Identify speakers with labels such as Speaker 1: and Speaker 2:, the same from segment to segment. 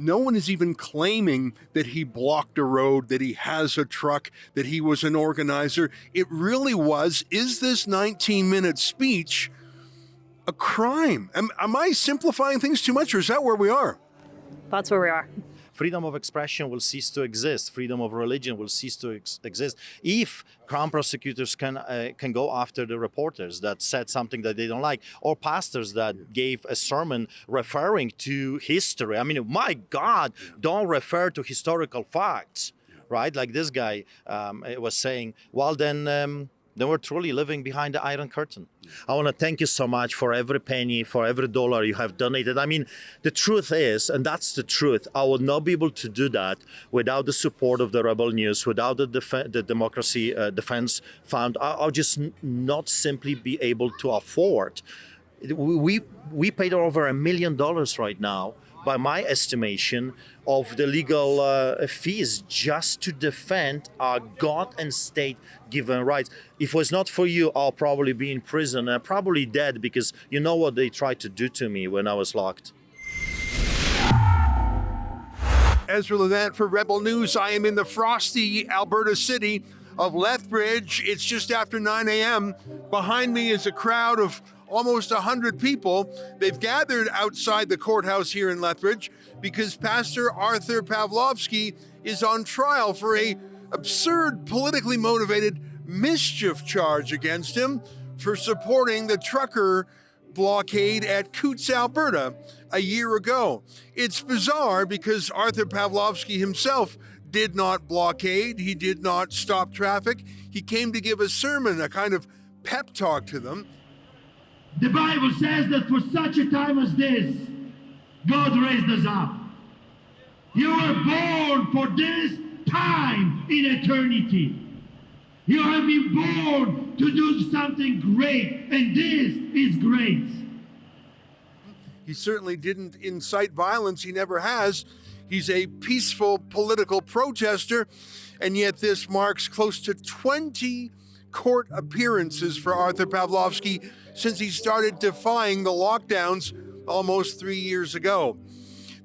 Speaker 1: No one is even claiming that he blocked a road, that he has a truck, that he was an organizer. It really was, is this 19-minute speech a crime? Am I simplifying things too much, or is that where we are?
Speaker 2: That's where we are.
Speaker 3: Freedom of expression will cease to exist. Freedom of religion will cease to exist if Crown prosecutors can go after the reporters that said something that they don't like, or pastors that gave a sermon referring to history. I mean, my God, don't refer to historical facts, right? Like this guy was saying. Well, then we're truly living behind the Iron Curtain. I want to thank you so much for every penny, for every dollar you have donated. I mean, the truth is, and that's the truth, I would not be able to do that without the support of the Rebel News, without the Democracy Defense Fund. I'll just not simply be able to afford. We paid over $1 million right now, by my estimation, of the legal fees just to defend our God and state given rights. If it was not for you, I'll probably be in prison and probably dead, because you know what they tried to do to me when I was locked.
Speaker 1: Ezra Levant for Rebel News. I am in the frosty Alberta city of Lethbridge. It's just after 9 a.m. Behind me is a crowd of almost 100 people. They've gathered outside the courthouse here in Lethbridge because Pastor Artur Pawlowski is on trial for a absurd, politically motivated mischief charge against him for supporting the trucker blockade at Coutts, Alberta a year ago. It's bizarre because Artur Pawlowski himself did not blockade. He did not stop traffic. He came to give a sermon, a kind of pep talk to them.
Speaker 4: The Bible says that for such a time as this, God raised us up. You were born for this time in eternity. You have been born to do something great, and this is great.
Speaker 1: He certainly didn't incite violence. He never has. He's a peaceful political protester, and yet this marks close to 20 court appearances for Artur Pawlowski since he started defying the lockdowns almost 3 years ago.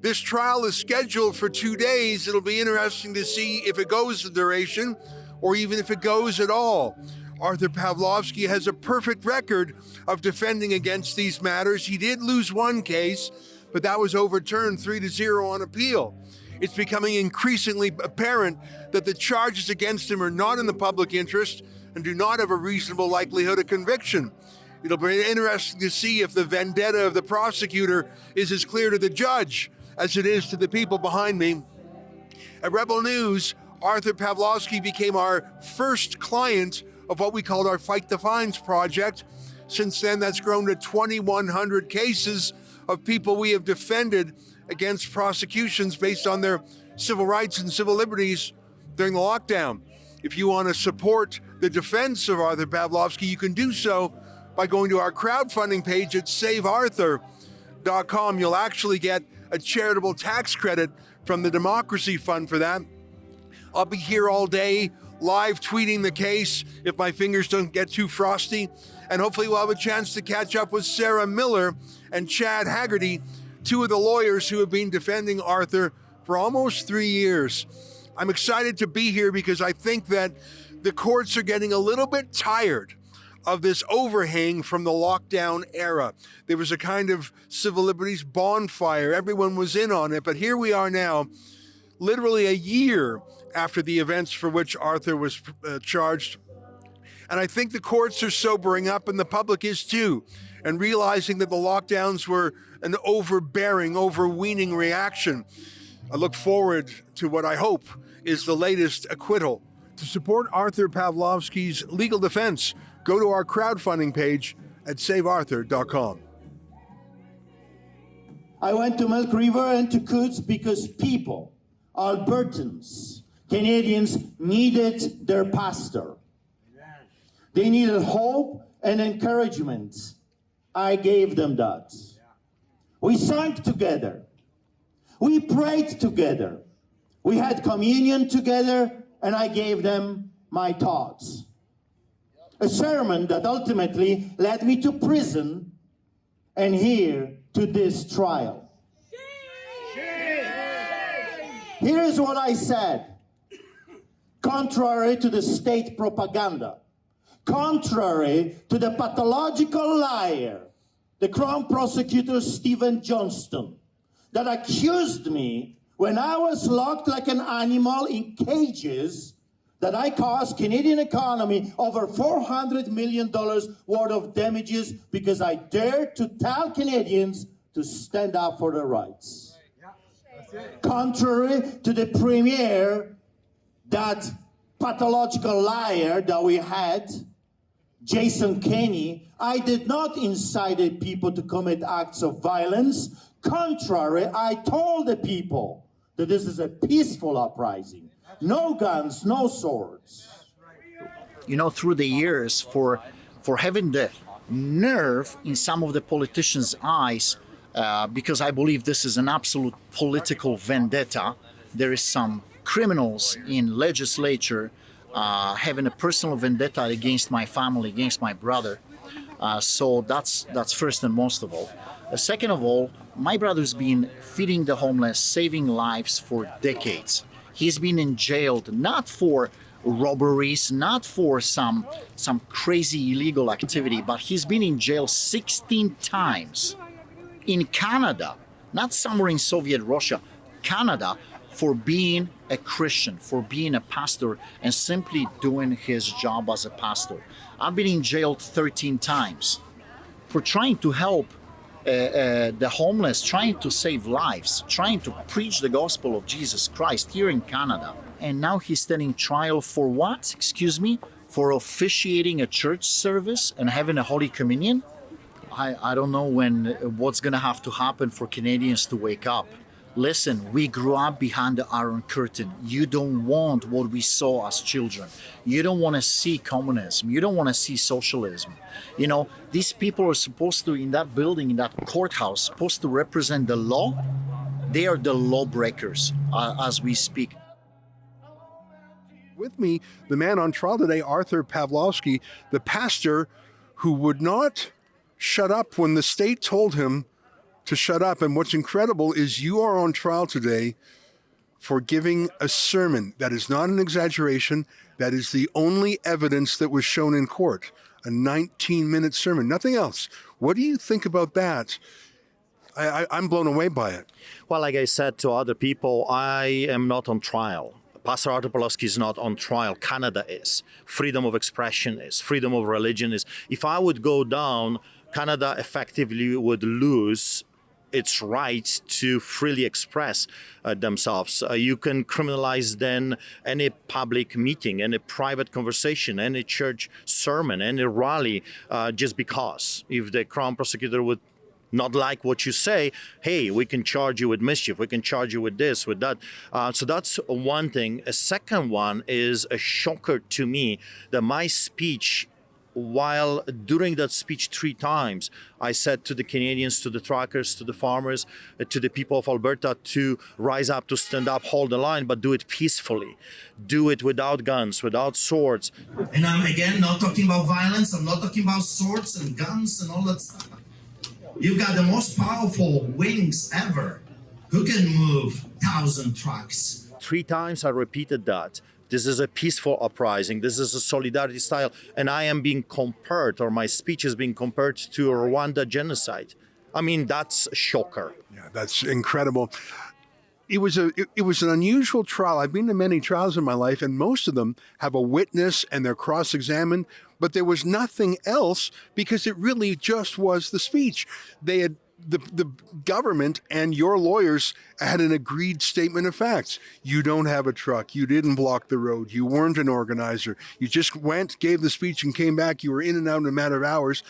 Speaker 1: This trial is scheduled for 2 days. It'll be interesting to see if it goes the duration or even if it goes at all. Artur Pawlowski has a perfect record of defending against these matters. He did lose one case, but that was overturned 3-0 on appeal. It's becoming increasingly apparent that the charges against him are not in the public interest and do not have a reasonable likelihood of conviction. It'll be interesting to see if the vendetta of the prosecutor is as clear to the judge as it is to the people behind me. At Rebel News, Artur Pawlowski became our first client of what we called our Fight the Fines project. Since then, that's grown to 2,100 cases of people we have defended against prosecutions based on their civil rights and civil liberties during the lockdown. If you want to support the defense of Artur Pawlowski, you can do so by going to our crowdfunding page at savearthur.com. You'll actually get a charitable tax credit from the Democracy Fund for that. I'll be here all day, live tweeting the case if my fingers don't get too frosty. And hopefully we'll have a chance to catch up with Sarah Miller and Chad Haggerty, two of the lawyers who have been defending Artur for almost 3 years. I'm excited to be here because I think that the courts are getting a little bit tired of this overhang from the lockdown era. There was a kind of civil liberties bonfire. Everyone was in on it, but here we are now, literally a year after the events for which Artur was charged. And I think the courts are sobering up, and the public is too, and realizing that the lockdowns were an overbearing, overweening reaction. I look forward to what I hope is the latest acquittal. To support Artur Pawlowski's legal defense, go to our crowdfunding page at savearthur.com.
Speaker 5: I went to Milk River and to Coutts because people, Albertans, Canadians needed their pastor. They needed hope and encouragement. I gave them that. We sang together. We prayed together. We had communion together, and I gave them my thoughts. A sermon that ultimately led me to prison and here to this trial. Here is what I said. Contrary to the state propaganda, contrary to the pathological liar, the Crown Prosecutor Stephen Johnston, that accused me when I was locked like an animal in cages, that I caused Canadian economy over $400 million worth of damages because I dared to tell Canadians to stand up for their rights. Contrary to the Premier, that pathological liar that we had, Jason Kenney, I did not incite people to commit acts of violence. Contrary, I told the people that this is a peaceful uprising. No guns, no swords.
Speaker 2: You know, through the years, for having the nerve in some of the politicians' eyes, because I believe this is an absolute political vendetta. There is some criminals in legislature having a personal vendetta against my family, against my brother. So that's first and most of all. Second of all, my brother's been feeding the homeless, saving lives for decades. He's been in jail not for robberies, not for some crazy illegal activity, but he's been in jail 16 times in Canada, not somewhere in Soviet Russia, Canada, for being a Christian, for being a pastor, and simply doing his job as a pastor. I've been in jail 13 times for trying to help the homeless, trying to save lives, trying to preach the gospel of Jesus Christ here in Canada. And now he's standing trial for what? Excuse me? For officiating a church service and having a Holy Communion? I don't know what's going to have to happen for Canadians to wake up. Listen, we grew up behind the Iron Curtain. You don't want what we saw as children. You don't want to see communism. You don't want to see socialism. You know, these people are supposed to, in that building, in that courthouse, supposed to represent the law. They are the lawbreakers as we speak.
Speaker 1: With me, the man on trial today, Artur Pawlowski, the pastor who would not shut up when the state told him to shut up. And what's incredible is you are on trial today for giving a sermon that is not an exaggeration. That is the only evidence that was shown in court, a 19-minute sermon, nothing else. What do you think about that? I'm blown away by it.
Speaker 3: Well, like I said to other people, I am not on trial. Pastor Artur Pawlowski is not on trial. Canada is. Freedom of expression is. Freedom of religion is. If I would go down, Canada effectively would lose its right to freely express themselves. You can criminalize then any public meeting, any private conversation, any church sermon, any rally, just because. If the Crown Prosecutor would not like what you say, hey, we can charge you with mischief, we can charge you with this, with that. So that's one thing. A second one is a shocker to me that my speech, while during that speech 3 times, I said to the Canadians, to the truckers, to the farmers, to the people of Alberta to rise up, to stand up, hold the line, but do it peacefully. Do it without guns, without swords.
Speaker 6: And I'm again not talking about violence. I'm not talking about swords and guns and all that stuff. You've got the most powerful wings ever. Who can move 1,000 trucks?
Speaker 3: 3 times I repeated that. This is a peaceful uprising. This is a solidarity style. And I am being compared, or my speech is being compared to a Rwanda genocide. I mean, that's a shocker.
Speaker 1: Yeah, that's incredible. It was an unusual trial. I've been to many trials in my life, and most of them have a witness and they're cross-examined, but there was nothing else because it really just was the speech. They had the government and your lawyers had an agreed statement of facts. You don't have a truck. You didn't block the road. You weren't an organizer. You just went, gave the speech, and came back. You were in and out in a matter of hours.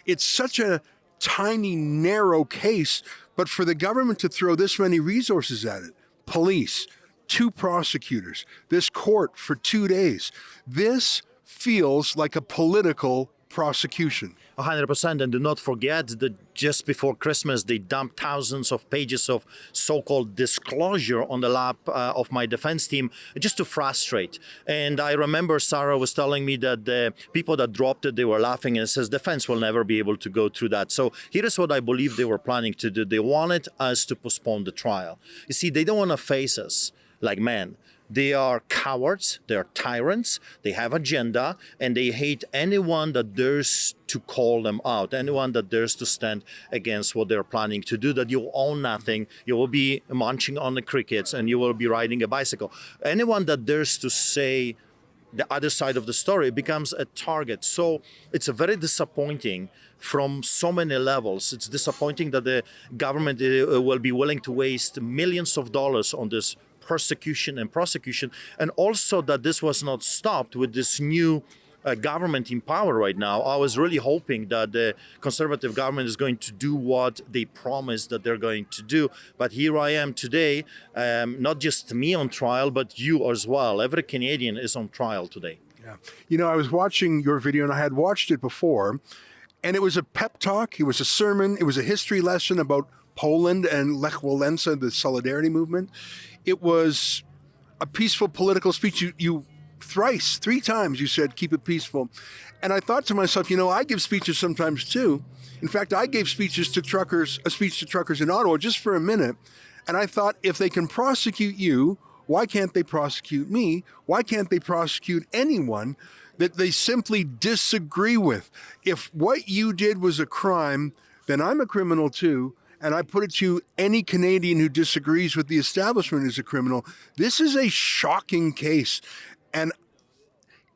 Speaker 1: It's such a tiny, narrow case, but for the government to throw this many resources at it, police, 2 prosecutors, this court for 2 days, this feels like a political prosecution.
Speaker 3: 100%. And do not forget that just before Christmas, they dumped thousands of pages of so-called disclosure on the lap of my defense team just to frustrate. And I remember Sarah was telling me that the people that dropped it, they were laughing and says, defense will never be able to go through that. So here is what I believe they were planning to do. They wanted us to postpone the trial. You see, they don't want to face us. like men. They are cowards, they are tyrants, they have agenda, and they hate anyone that dares to call them out, anyone that dares to stand against what they're planning to do, that you own nothing, you will be munching on the crickets, and you will be riding a bicycle. Anyone that dares to say the other side of the story becomes a target. So it's a very disappointing from so many levels. It's disappointing that the government will be willing to waste millions of dollars on this persecution and prosecution, and also that this was not stopped with this new government in power right now. I was really hoping that the conservative government is going to do what they promised that they're going to do. But here I am today, not just me on trial, but you as well. Every Canadian is on trial today.
Speaker 1: Yeah. You know, I was watching your video, and I had watched it before, and it was a pep talk, it was a sermon, it was a history lesson about Poland and Lech Walesa, the Solidarity movement. It was a peaceful political speech. You three times you said, keep it peaceful. And I thought to myself, you know, I give speeches sometimes too. In fact, I gave a speech to truckers in Ottawa just for a minute. And I thought, if they can prosecute you, why can't they prosecute me? Why can't they prosecute anyone that they simply disagree with? If what you did was a crime, then I'm a criminal too. And I put it to any Canadian who disagrees with the establishment is a criminal. This is a shocking case. And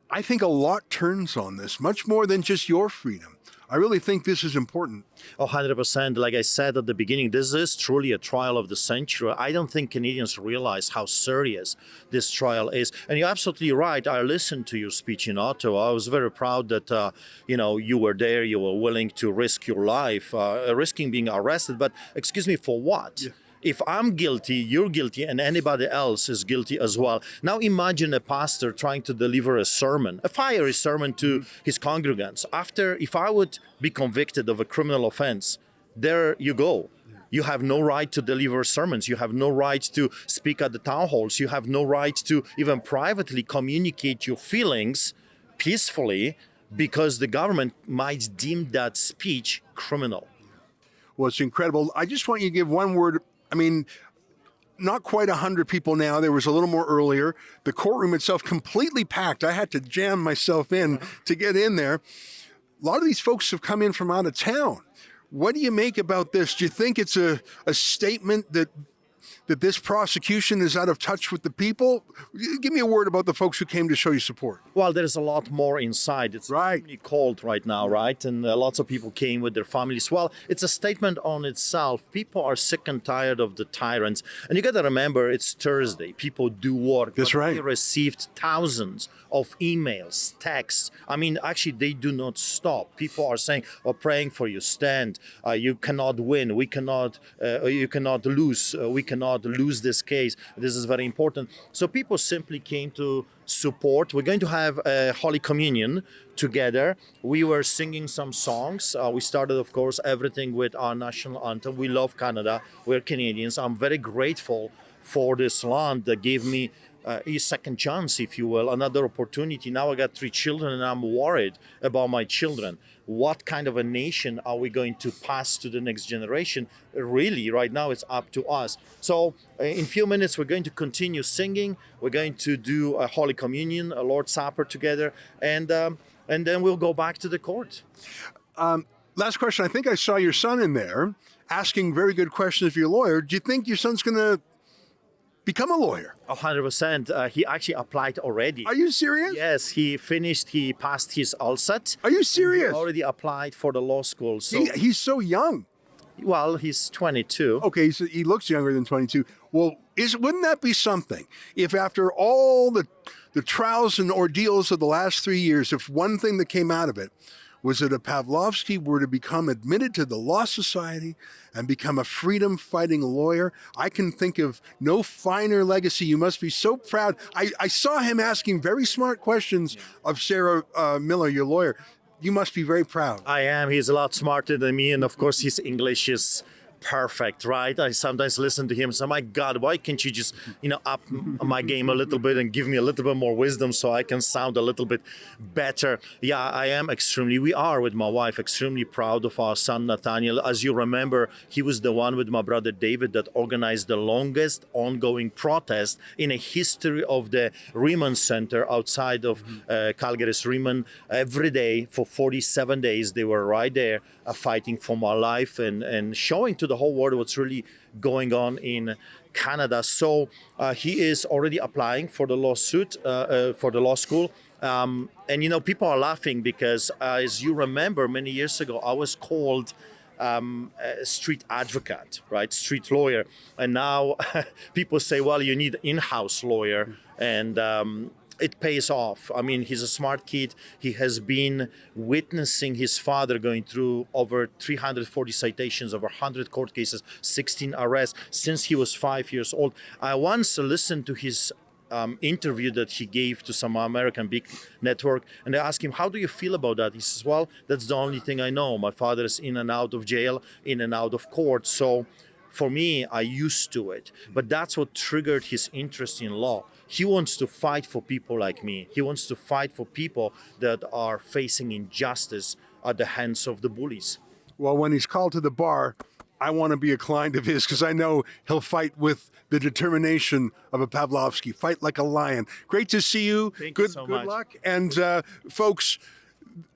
Speaker 1: I think a lot turns on this, much more than just your freedom. I really think this is important.
Speaker 3: 100%. Like I said at the beginning, this is truly a trial of the century. I don't think Canadians realize how serious this trial is. And you're absolutely right. I listened to your speech in Ottawa. I was very proud that, you were there. You were willing to risk your life, risking being arrested. But excuse me, for what? Yeah. If I'm guilty, you're guilty, and anybody else is guilty as well. Now imagine a pastor trying to deliver a sermon, a fiery sermon to his congregants. If I would be convicted of a criminal offense, there you go. You have no right to deliver sermons. You have no right to speak at the town halls. You have no right to even privately communicate your feelings peacefully, because the government might deem that speech criminal.
Speaker 1: Well, it's incredible. I just want you to give one word. I mean, not quite 100 people now. There was a little more earlier. The courtroom itself completely packed. I had to jam myself in to get in there. A lot of these folks have come in from out of town. What do you make about this? Do you think it's a statement that this prosecution is out of touch with the people? Give me a word about the folks who came to show you support.
Speaker 3: Well, there's a lot more inside. It's extremely cold right now, right? And lots of people came with their families. Well, it's a statement on itself. People are sick and tired of the tyrants. And you got to remember, it's Thursday. People do work.
Speaker 1: That's right.
Speaker 3: They received thousands of emails, texts. I mean, actually, they do not stop. People are saying, praying for you, stand. You cannot win. You cannot lose. We cannot lose this case. This is very important. So people simply came to support. We're going to have a Holy Communion together. We were singing some songs. We started, of course, everything with our national anthem. We love Canada. We're Canadians. I'm very grateful for this land that gave me a second chance, if you will, another opportunity. Now I got 3 children, and I'm worried about my children. What kind of a nation are we going to pass to the next generation? Really, right now it's up to us. So in a few minutes, we're going to continue singing. We're going to do a Holy Communion, a Lord's Supper together, and then we'll go back to the court.
Speaker 1: Last question. I think I saw your son in there asking very good questions of your lawyer. Do you think your son's going to become a lawyer?
Speaker 3: 100%. He actually applied already.
Speaker 1: Are you serious?
Speaker 3: Yes, he passed his LSAT.
Speaker 1: Are you serious?
Speaker 3: He already applied for the law school. So
Speaker 1: he's so young.
Speaker 3: Well, he's 22.
Speaker 1: Okay, so he looks younger than 22. Well, wouldn't that be something if after all the trials and ordeals of the last 3 years, if one thing that came out of it was that a Pawlowski were to become admitted to the Law Society and become a freedom-fighting lawyer? I can think of no finer legacy. You must be so proud. I saw him asking very smart questions of Sarah Miller, your lawyer. You must be very proud.
Speaker 3: I am. He's a lot smarter than me, and of course his English is perfect, right? I sometimes listen to him and say, my God, why can't you just, up my game a little bit and give me a little bit more wisdom so I can sound a little bit better? Yeah, we are with my wife, extremely proud of our son, Nathaniel. As you remember, he was the one with my brother David that organized the longest ongoing protest in a history of the Riemann Center outside of Calgary's Riemann. Every day for 47 days, they were right there fighting for my life and showing to the whole world what's really going on in Canada. So he is already applying for the lawsuit, for the law school. And people are laughing because, as you remember, many years ago, I was called a street advocate, right? Street lawyer. And now people say, well, you need an in-house lawyer. And it pays off. I mean, he's a smart kid. He has been witnessing his father going through over 340 citations, over 100 court cases, 16 arrests since he was 5 years old. I once listened to his interview that he gave to some American big network, and I asked him, how do you feel about that? He says, well, that's the only thing I know. My father is in and out of jail, in and out of court. So for me, I used to it. But that's what triggered his interest in law. He wants to fight for people like me. He wants to fight for people that are facing injustice at the hands of the bullies.
Speaker 1: Well, when he's called to the bar, I want to be a client of his because I know he'll fight with the determination of a Pawlowski, fight like a lion. Great to see you.
Speaker 3: Thank you so much.
Speaker 1: Good luck. And folks,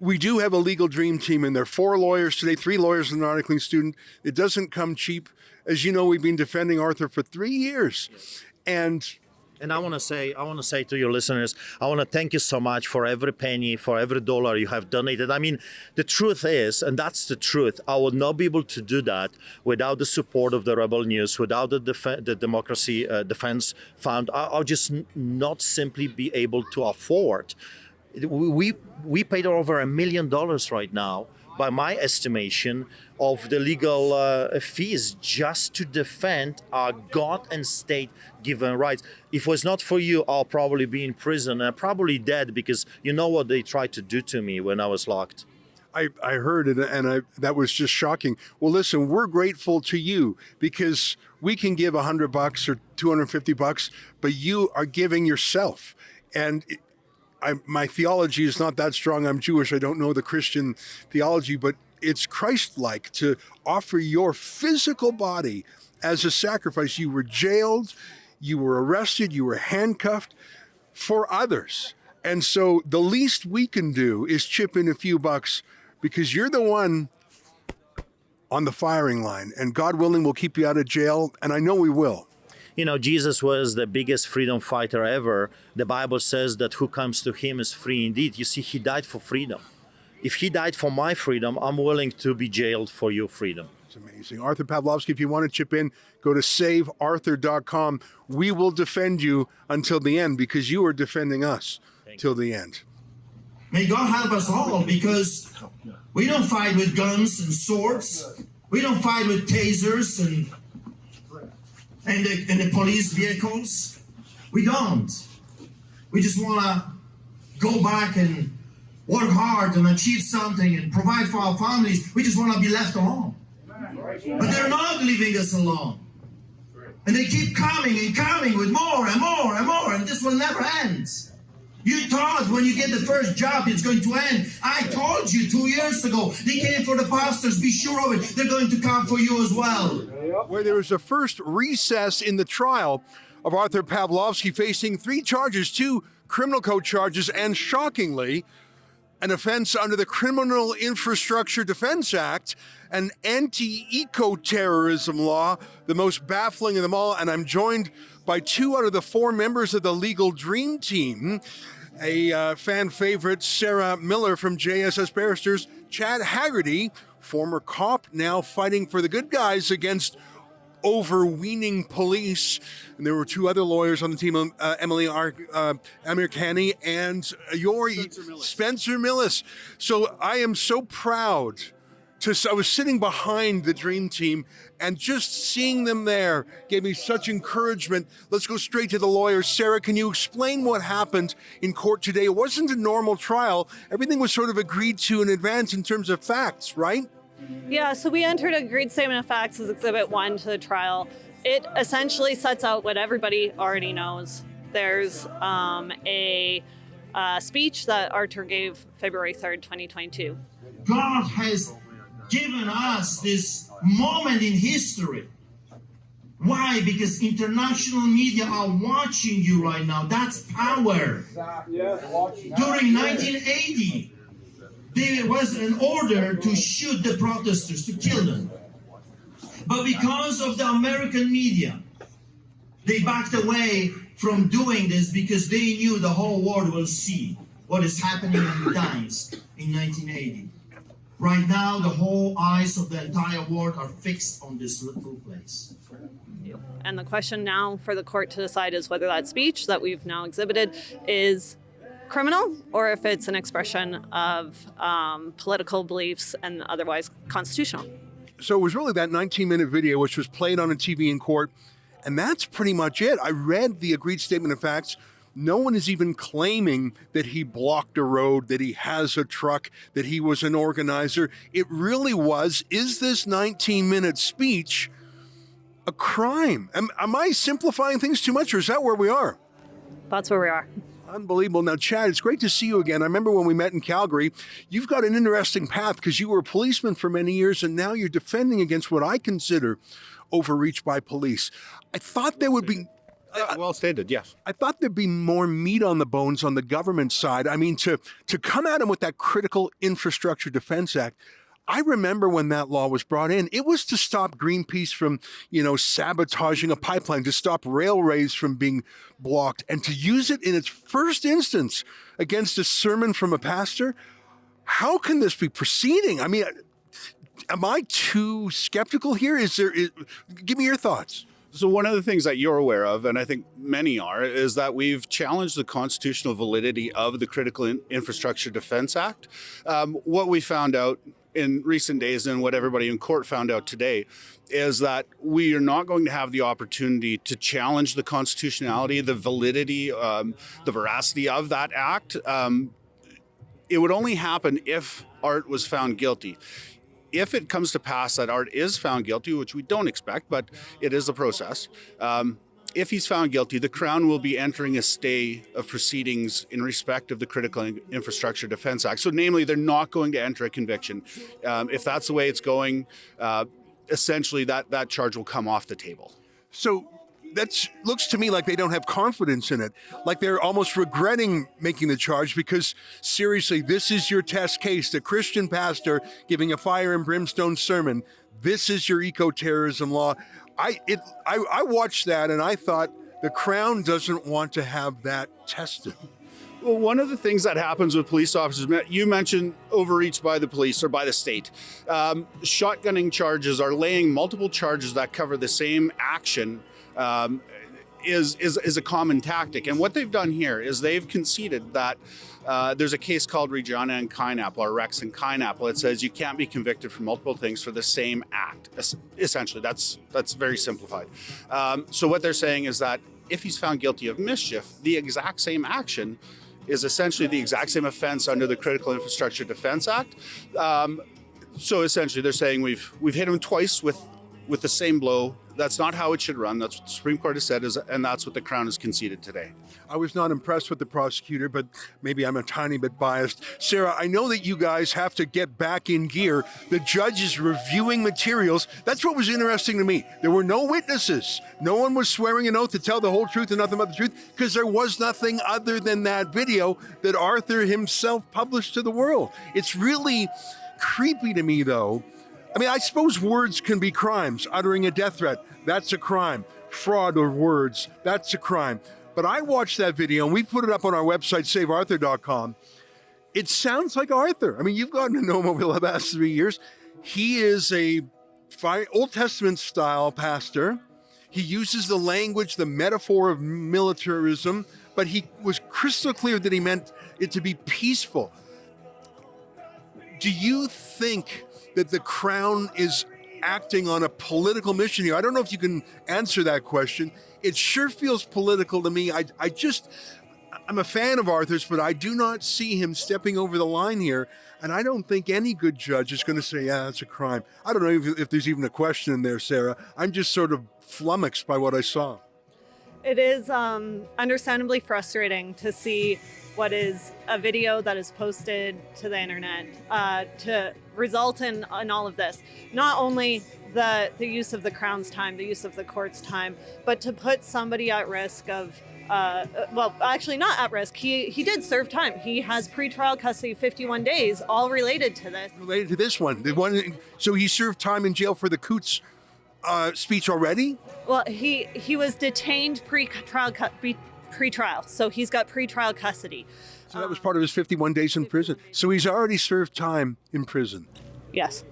Speaker 1: we do have a legal dream team, and there are 4 lawyers today, 3 lawyers and an articling student. It doesn't come cheap. As you know, we've been defending Arthur for 3 years.
Speaker 3: And I want to say to your listeners, I want to thank you so much for every penny, for every dollar you have donated. I mean, the truth is, and that's the truth, I would not be able to do that without the support of the Rebel News, without the Democracy Defense Fund. I'll just not simply be able to afford. We paid over $1 million right now, by my estimation, of the legal fees just to defend our God and state given rights. If it was not for you, I'll probably be in prison and probably dead, because you know what they tried to do to me when I was locked.
Speaker 1: I heard it, and that was just shocking. Well, listen, we're grateful to you because we can give $100 or $250, but you are giving yourself. And my theology is not that strong. I'm Jewish. I don't know the Christian theology, but it's Christ-like to offer your physical body as a sacrifice. You were jailed, you were arrested, you were handcuffed for others. And so the least we can do is chip in a few bucks because you're the one on the firing line. And God willing, we'll keep you out of jail. And I know we will.
Speaker 3: Jesus was the biggest freedom fighter ever. The Bible says that who comes to him is free indeed. You see, he died for freedom. If he died for my freedom, I'm willing to be jailed for your freedom.
Speaker 1: It's amazing. Artur Pawlowski, if you want to chip in, go to savearthur.com. We will defend you until the end because you are defending us till the end.
Speaker 6: May God help us all, because we don't fight with guns and swords. We don't fight with tasers and the police vehicles. We don't. We just want to go back and work hard and achieve something and provide for our families. We just want to be left alone. But they're not leaving us alone. And they keep coming and coming with more and more and more, and this will never end. You thought when you get the first job it's going to end. I told you 2 years ago, they came for the pastors. Be sure of it. They're going to come for you as well.
Speaker 1: Where there was a first recess in the trial of Artur Pawlowski, facing 3 charges, 2 criminal code charges, and shockingly, an offense under the Criminal Infrastructure Defense Act, an anti-eco-terrorism law, the most baffling of them all. And I'm joined by 2 out of the 4 members of the legal dream team, a fan favorite, Sarah Miller from JSS Barristers, Chad Haggerty, former cop, now fighting for the good guys against overweening police. And there were 2 other lawyers on the team, Emily Amirkhani and Spencer Millis. So I am so proud I was sitting behind the dream team, and just seeing them there gave me such encouragement. Let's go straight to the lawyers. Sarah, can you explain what happened in court today? It wasn't a normal trial. Everything was sort of agreed to in advance in terms of facts, right?
Speaker 7: Yeah, so we entered a agreed statement of facts as Exhibit 1 to the trial. It essentially sets out what everybody already knows. There's a speech that Artur gave February 3rd, 2022.
Speaker 6: God has given us this moment in history. Why? Because international media are watching you right now. That's power. During 1980, there was an order to shoot the protesters, to kill them. But because of the American media, they backed away from doing this because they knew the whole world will see what is happening in Gdańsk in 1980. Right now, the whole eyes of the entire world are fixed on this little place.
Speaker 7: And the question now for the court to decide is whether that speech that we've now exhibited is criminal or if it's an expression of political beliefs and otherwise constitutional.
Speaker 1: So it was really that 19-minute video which was played on a TV in court, and that's pretty much it. I read the agreed statement of facts. No one is even claiming that he blocked a road, that he has a truck, that he was an organizer. It really was, is this 19-minute speech a crime? Am I simplifying things too much, or is that where we are?
Speaker 7: That's where we are.
Speaker 1: Unbelievable. Now, Chad, it's great to see you again. I remember when we met in Calgary. You've got an interesting path because you were a policeman for many years, and now you're defending against what I consider overreach by police. I thought there would be...
Speaker 8: Well stated, yes.
Speaker 1: I thought there'd be more meat on the bones on the government side. I mean, to come at him with that Critical Infrastructure Defense Act, I remember when that law was brought in, it was to stop Greenpeace from, sabotaging a pipeline, to stop railways from being blocked, and to use it in its first instance against a sermon from a pastor. How can this be proceeding? I mean, am I too skeptical here? Give me your thoughts.
Speaker 8: So one of the things that you're aware of, and I think many are, is that we've challenged the constitutional validity of the Critical Infrastructure Defense Act. What we found out in recent days, and what everybody in court found out today, is that we are not going to have the opportunity to challenge the constitutionality, the validity, the veracity of that act. It would only happen if Art was found guilty. If it comes to pass that Art is found guilty, which we don't expect, but it is a process, if he's found guilty, the Crown will be entering a stay of proceedings in respect of the Critical Infrastructure Defense Act. So namely, they're not going to enter a conviction. If that's the way it's going, essentially that charge will come off the table.
Speaker 1: So that looks to me like they don't have confidence in it, like they're almost regretting making the charge because, seriously, this is your test case, the Christian pastor giving a fire and brimstone sermon. This is your eco-terrorism law. I watched that and I thought the Crown doesn't want to have that tested.
Speaker 8: Well, one of the things that happens with police officers, you mentioned overreach by the police or by the state. Shotgunning charges are laying multiple charges that cover the same action is a common tactic. And what they've done here is they've conceded that there's a case called Regina and Kineapple, or Rex and Kineapple. It says you can't be convicted for multiple things for the same act. Essentially, that's very simplified. So what they're saying is that if he's found guilty of mischief, the exact same action is essentially the exact same offense under the Critical Infrastructure Defense Act. So essentially, they're saying we've hit him twice with the same blow. That's not how it should run. That's what the Supreme Court has said, and that's what the Crown has conceded today.
Speaker 1: I was not impressed with the prosecutor, but maybe I'm a tiny bit biased. Sarah, I know that you guys have to get back in gear. The judge is reviewing materials. That's what was interesting to me. There were no witnesses. No one was swearing an oath to tell the whole truth and nothing but the truth, because there was nothing other than that video that Arthur himself published to the world. It's really creepy to me, though. I mean, I suppose words can be crimes. Uttering a death threat, that's a crime. Fraud of words, that's a crime. But I watched that video, and we put it up on our website, savearthur.com. It sounds like Arthur. I mean, you've gotten to know him over the past 3 years. He is a Old Testament style pastor. He uses the language, the metaphor of militarism, but he was crystal clear that he meant it to be peaceful. Do you think that the Crown is acting on a political mission here? I don't know if you can answer that question. It sure feels political to me. I'm a fan of Arthur's, but I do not see him stepping over the line here. And I don't think any good judge is going to say, yeah, that's a crime. I don't know if there's even a question in there, Sarah. I'm just sort of flummoxed by what I saw.
Speaker 7: It is understandably frustrating to see what is a video that is posted to the internet to result in all of this. Not only the use of the Crown's time, the use of the court's time, but to put somebody at risk of, well, actually not at risk. He did serve time. He has pretrial custody 51 days, all related to this.
Speaker 1: Related to this one. So he served time in jail for the Coutts speech already?
Speaker 7: Well, he was detained pre-trial, so he's got pre-trial custody.
Speaker 1: So that was part of his 51 days in prison. So he's already served time in prison.
Speaker 7: Yes.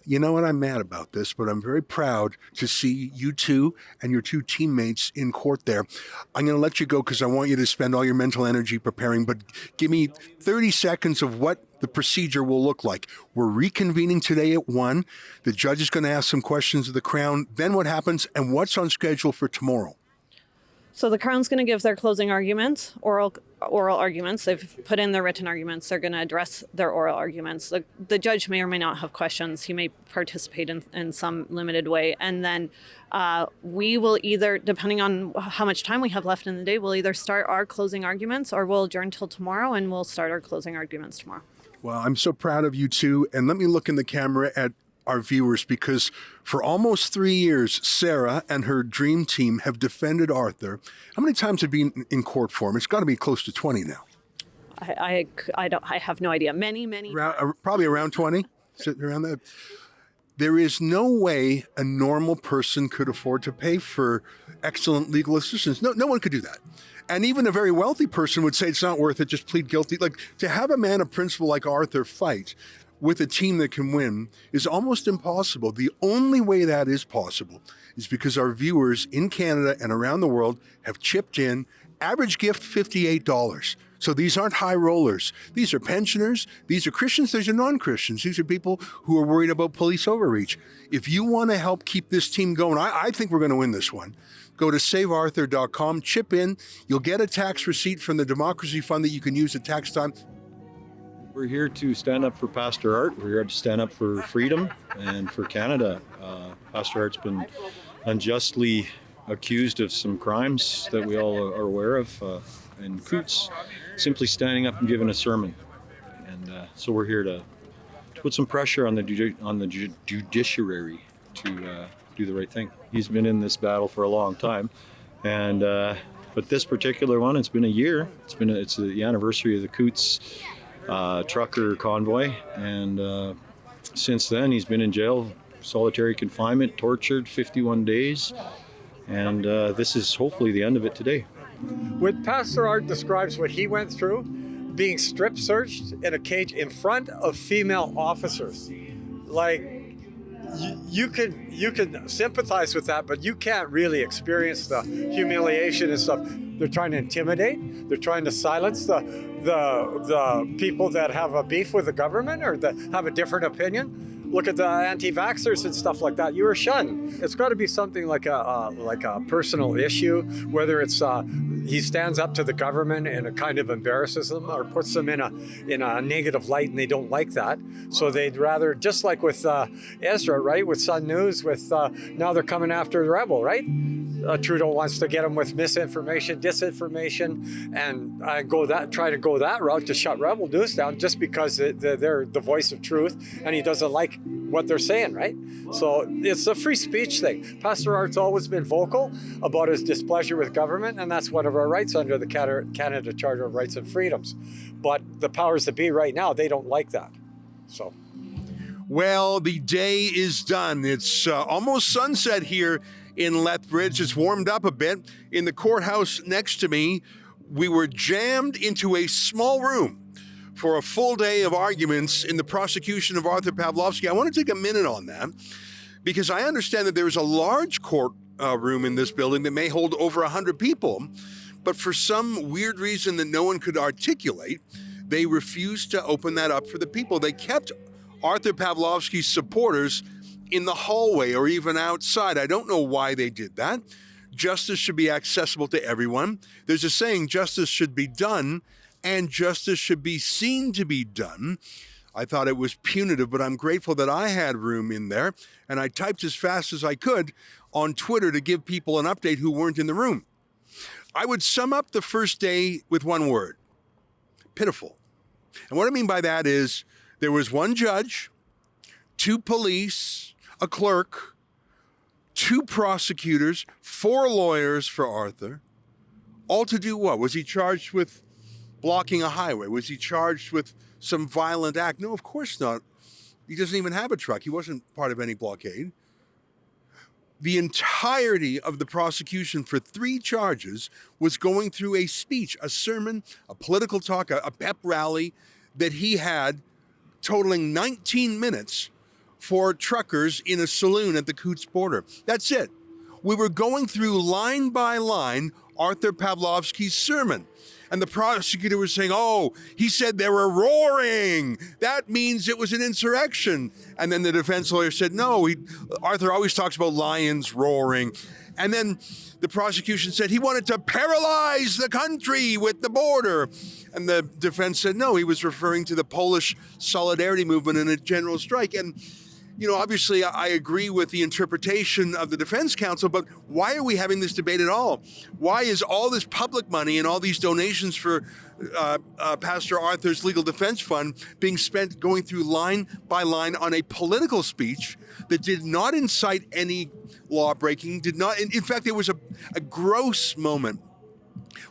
Speaker 1: You know what? I'm mad about this, but I'm very proud to see you two and your two teammates in court there. I'm going to let you go because I want you to spend all your mental energy preparing, but give me 30 seconds of what the procedure will look like. We're reconvening today at 1. The judge is going to ask some questions of the Crown. Then what happens and what's on schedule for tomorrow?
Speaker 7: So the Crown's going to give their closing arguments, oral arguments. They've put in their written arguments. They're going to address their oral arguments. The judge may or may not have questions. He may participate in some limited way. And then we will either, depending on how much time we have left in the day, we'll either start our closing arguments or we'll adjourn till tomorrow and we'll start our closing arguments tomorrow.
Speaker 1: Well, I'm so proud of you two. And let me look in the camera at our viewers, because for almost 3 years, Sarah and her dream team have defended Arthur. How many times have you been in court for him? It's got to be close to 20 now.
Speaker 7: I have no idea. Many.
Speaker 1: Probably around 20, sitting around that. There is no way a normal person could afford to pay for excellent legal assistance. No one could do that. And even a very wealthy person would say it's not worth it, just plead guilty. Like, to have a man of principle like Arthur fight with a team that can win is almost impossible. The only way that is possible is because our viewers in Canada and around the world have chipped in. Average gift, $58. So these aren't high rollers. These are pensioners. These are Christians. These are non-Christians. These are people who are worried about police overreach. If you want to help keep this team going, I think we're going to win this one. Go to savearthur.com, chip in. You'll get a tax receipt from the Democracy Fund that you can use at tax time.
Speaker 9: We're here to stand up for Pastor Art. We're here to stand up for freedom and for Canada. Pastor Art's been unjustly accused of some crimes that we all are aware of. And Coutts simply standing up and giving a sermon. And so we're here to put some pressure on the judiciary to do the right thing. He's been in this battle for a long time. And but this particular one, it's been a year. It's the anniversary of the Coutts trucker convoy, and since then he's been in jail, solitary confinement, tortured 51 days, and this is hopefully the end of it today.
Speaker 10: When Pastor Art describes what he went through, being strip searched in a cage in front of female officers, like you can sympathize with that, but you can't really experience the humiliation and stuff. They're trying to intimidate. They're trying to silence the people that have a beef with the government or that have a different opinion. Look at the anti-vaxxers and stuff like that. You were shunned. It's got to be something like a personal issue, whether it's he stands up to the government and it kind of embarrasses them or puts them in a negative light, and they don't like that. So they'd rather, just like with Ezra, right, with Sun News, with now they're coming after the rebel, right? Trudeau wants to get them with misinformation, disinformation, and try to go that route to shut Rebel News down just because they're the voice of truth, and he doesn't like what they're saying, right? So it's a free speech thing. Pastor Art's always been vocal about his displeasure with government, and that's one of our rights under the Canada Charter of Rights and Freedoms. But the powers that be right now, they don't like that. So.
Speaker 1: Well, the day is done. It's almost sunset here in Lethbridge. It's warmed up a bit. In the courthouse next to me, we were jammed into a small room for a full day of arguments in the prosecution of Artur Pawlowski. I want to take a minute on that because I understand that there is a large court room in this building that may hold over 100 people, but for some weird reason that no one could articulate, they refused to open that up for the people. They kept Artur Pawlowski's supporters in the hallway or even outside. I don't know why they did that. justice should be accessible to everyone. There's a saying, justice should be done and justice should be seen to be done. I thought it was punitive, but I'm grateful that I had room in there, and I typed as fast as I could on Twitter to give people an update who weren't in the room. I would sum up the first day with one word: pitiful. And what I mean by that is there was one judge, 2 police, a clerk, 2 prosecutors, 4 lawyers for Arthur, all to do what? Was he charged with blocking a highway? Was he charged with some violent act? No, of course not. He doesn't even have a truck. He wasn't part of any blockade. The entirety of the prosecution for 3 charges was going through a speech, a sermon, a political talk, a pep rally that he had, totaling 19 minutes for truckers in a saloon at the Coutts border. That's it. We were going through line by line Artur Pawlowski's sermon. And the prosecutor was saying, oh, he said they were roaring. That means it was an insurrection. And then the defense lawyer said, no, Arthur always talks about lions roaring. And then the prosecution said he wanted to paralyze the country with the border. And the defense said, no, he was referring to the Polish solidarity movement and a general strike. And you know, obviously, I agree with the interpretation of the defense counsel, but why are we having this debate at all? Why is all this public money and all these donations for Pastor Arthur's legal defense fund being spent going through line by line on a political speech that did not incite any law breaking, did not, in fact, it was a gross moment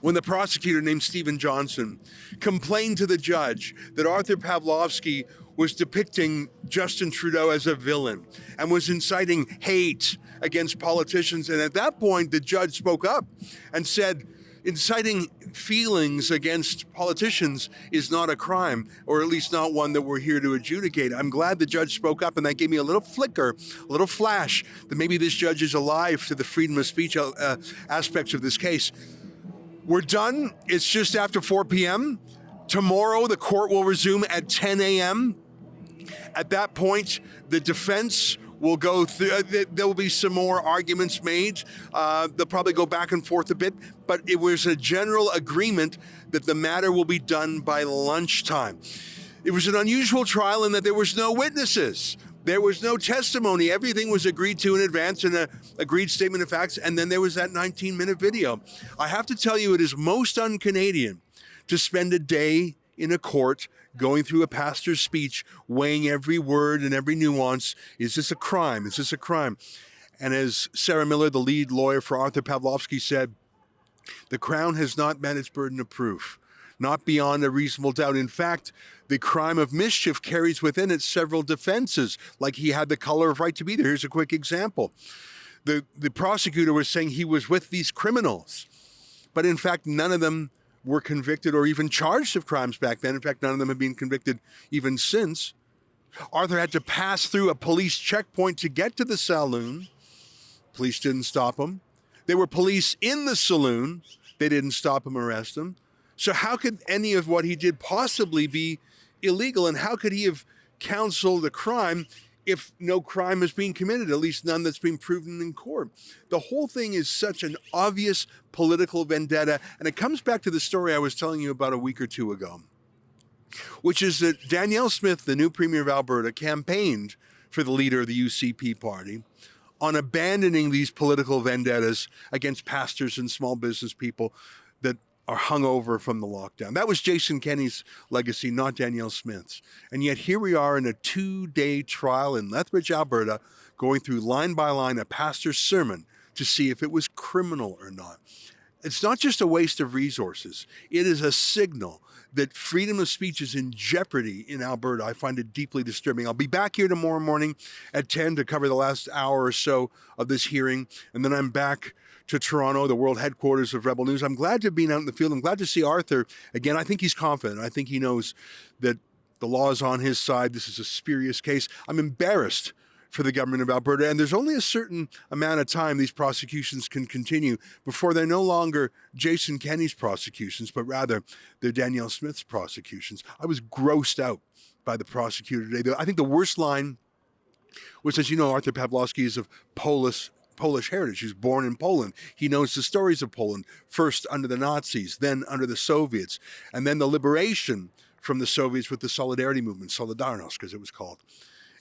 Speaker 1: when the prosecutor named Stephen Johnson complained to the judge that Artur Pawlowski was depicting Justin Trudeau as a villain and was inciting hate against politicians. And at that point, the judge spoke up and said, inciting feelings against politicians is not a crime, or at least not one that we're here to adjudicate. I'm glad the judge spoke up, and that gave me a little flicker, a little flash that maybe this judge is alive to the freedom of speech aspects of this case. We're done. It's just after 4 p.m. Tomorrow, the court will resume at 10 a.m. At that point, the defense will go through, there will be some more arguments made. They'll probably go back and forth a bit, but it was a general agreement that the matter will be done by lunchtime. It was an unusual trial in that there was no witnesses. There was no testimony. Everything was agreed to in advance in an agreed statement of facts, and then there was that 19-minute video. I have to tell you, it is most un-Canadian to spend a day in a court going through a pastor's speech, weighing every word and every nuance. Is this a crime? Is this a crime? And as Sarah Miller, the lead lawyer for Artur Pawlowski, said, the Crown has not met its burden of proof, not beyond a reasonable doubt. In fact, the crime of mischief carries within it several defenses, like he had the color of right to be there. Here's a quick example. The prosecutor was saying he was with these criminals, but in fact, none of them were convicted or even charged of crimes back then. In fact, none of them have been convicted even since. Arthur had to pass through a police checkpoint to get to the saloon. Police didn't stop him. There were police in the saloon. They didn't stop him, arrest him. So how could any of what he did possibly be illegal? And how could he have counseled a crime if no crime is being committed, at least none that's been proven in court? The whole thing is such an obvious political vendetta. And it comes back to the story I was telling you about a week or two ago, which is that Danielle Smith, the new Premier of Alberta, campaigned for the leader of the UCP party on abandoning these political vendettas against pastors and small business people that are hungover from the lockdown. That was Jason Kenney's legacy, not Danielle Smith's. And yet here we are in a 2-day trial in Lethbridge, Alberta, going through line by line a pastor's sermon to see if it was criminal or not. It's not just a waste of resources. It is a signal that freedom of speech is in jeopardy in Alberta. I find it deeply disturbing. I'll be back here tomorrow morning at 10 to cover the last hour or so of this hearing. And then I'm back to Toronto, the world headquarters of Rebel News. I'm glad to have been out in the field. I'm glad to see Arthur again. I think he's confident. I think he knows that the law is on his side. This is a spurious case. I'm embarrassed for the government of Alberta, and there's only a certain amount of time these prosecutions can continue before they're no longer Jason Kenney's prosecutions, but rather they're Danielle Smith's prosecutions. I was grossed out by the prosecutor today. I think the worst line was, as you know, Artur Pawlowski is of Polish Polish heritage. He was born in Poland. He knows the stories of Poland, first under the Nazis, then under the Soviets, and then the liberation from the Soviets with the Solidarity movement, Solidarność, as it was called.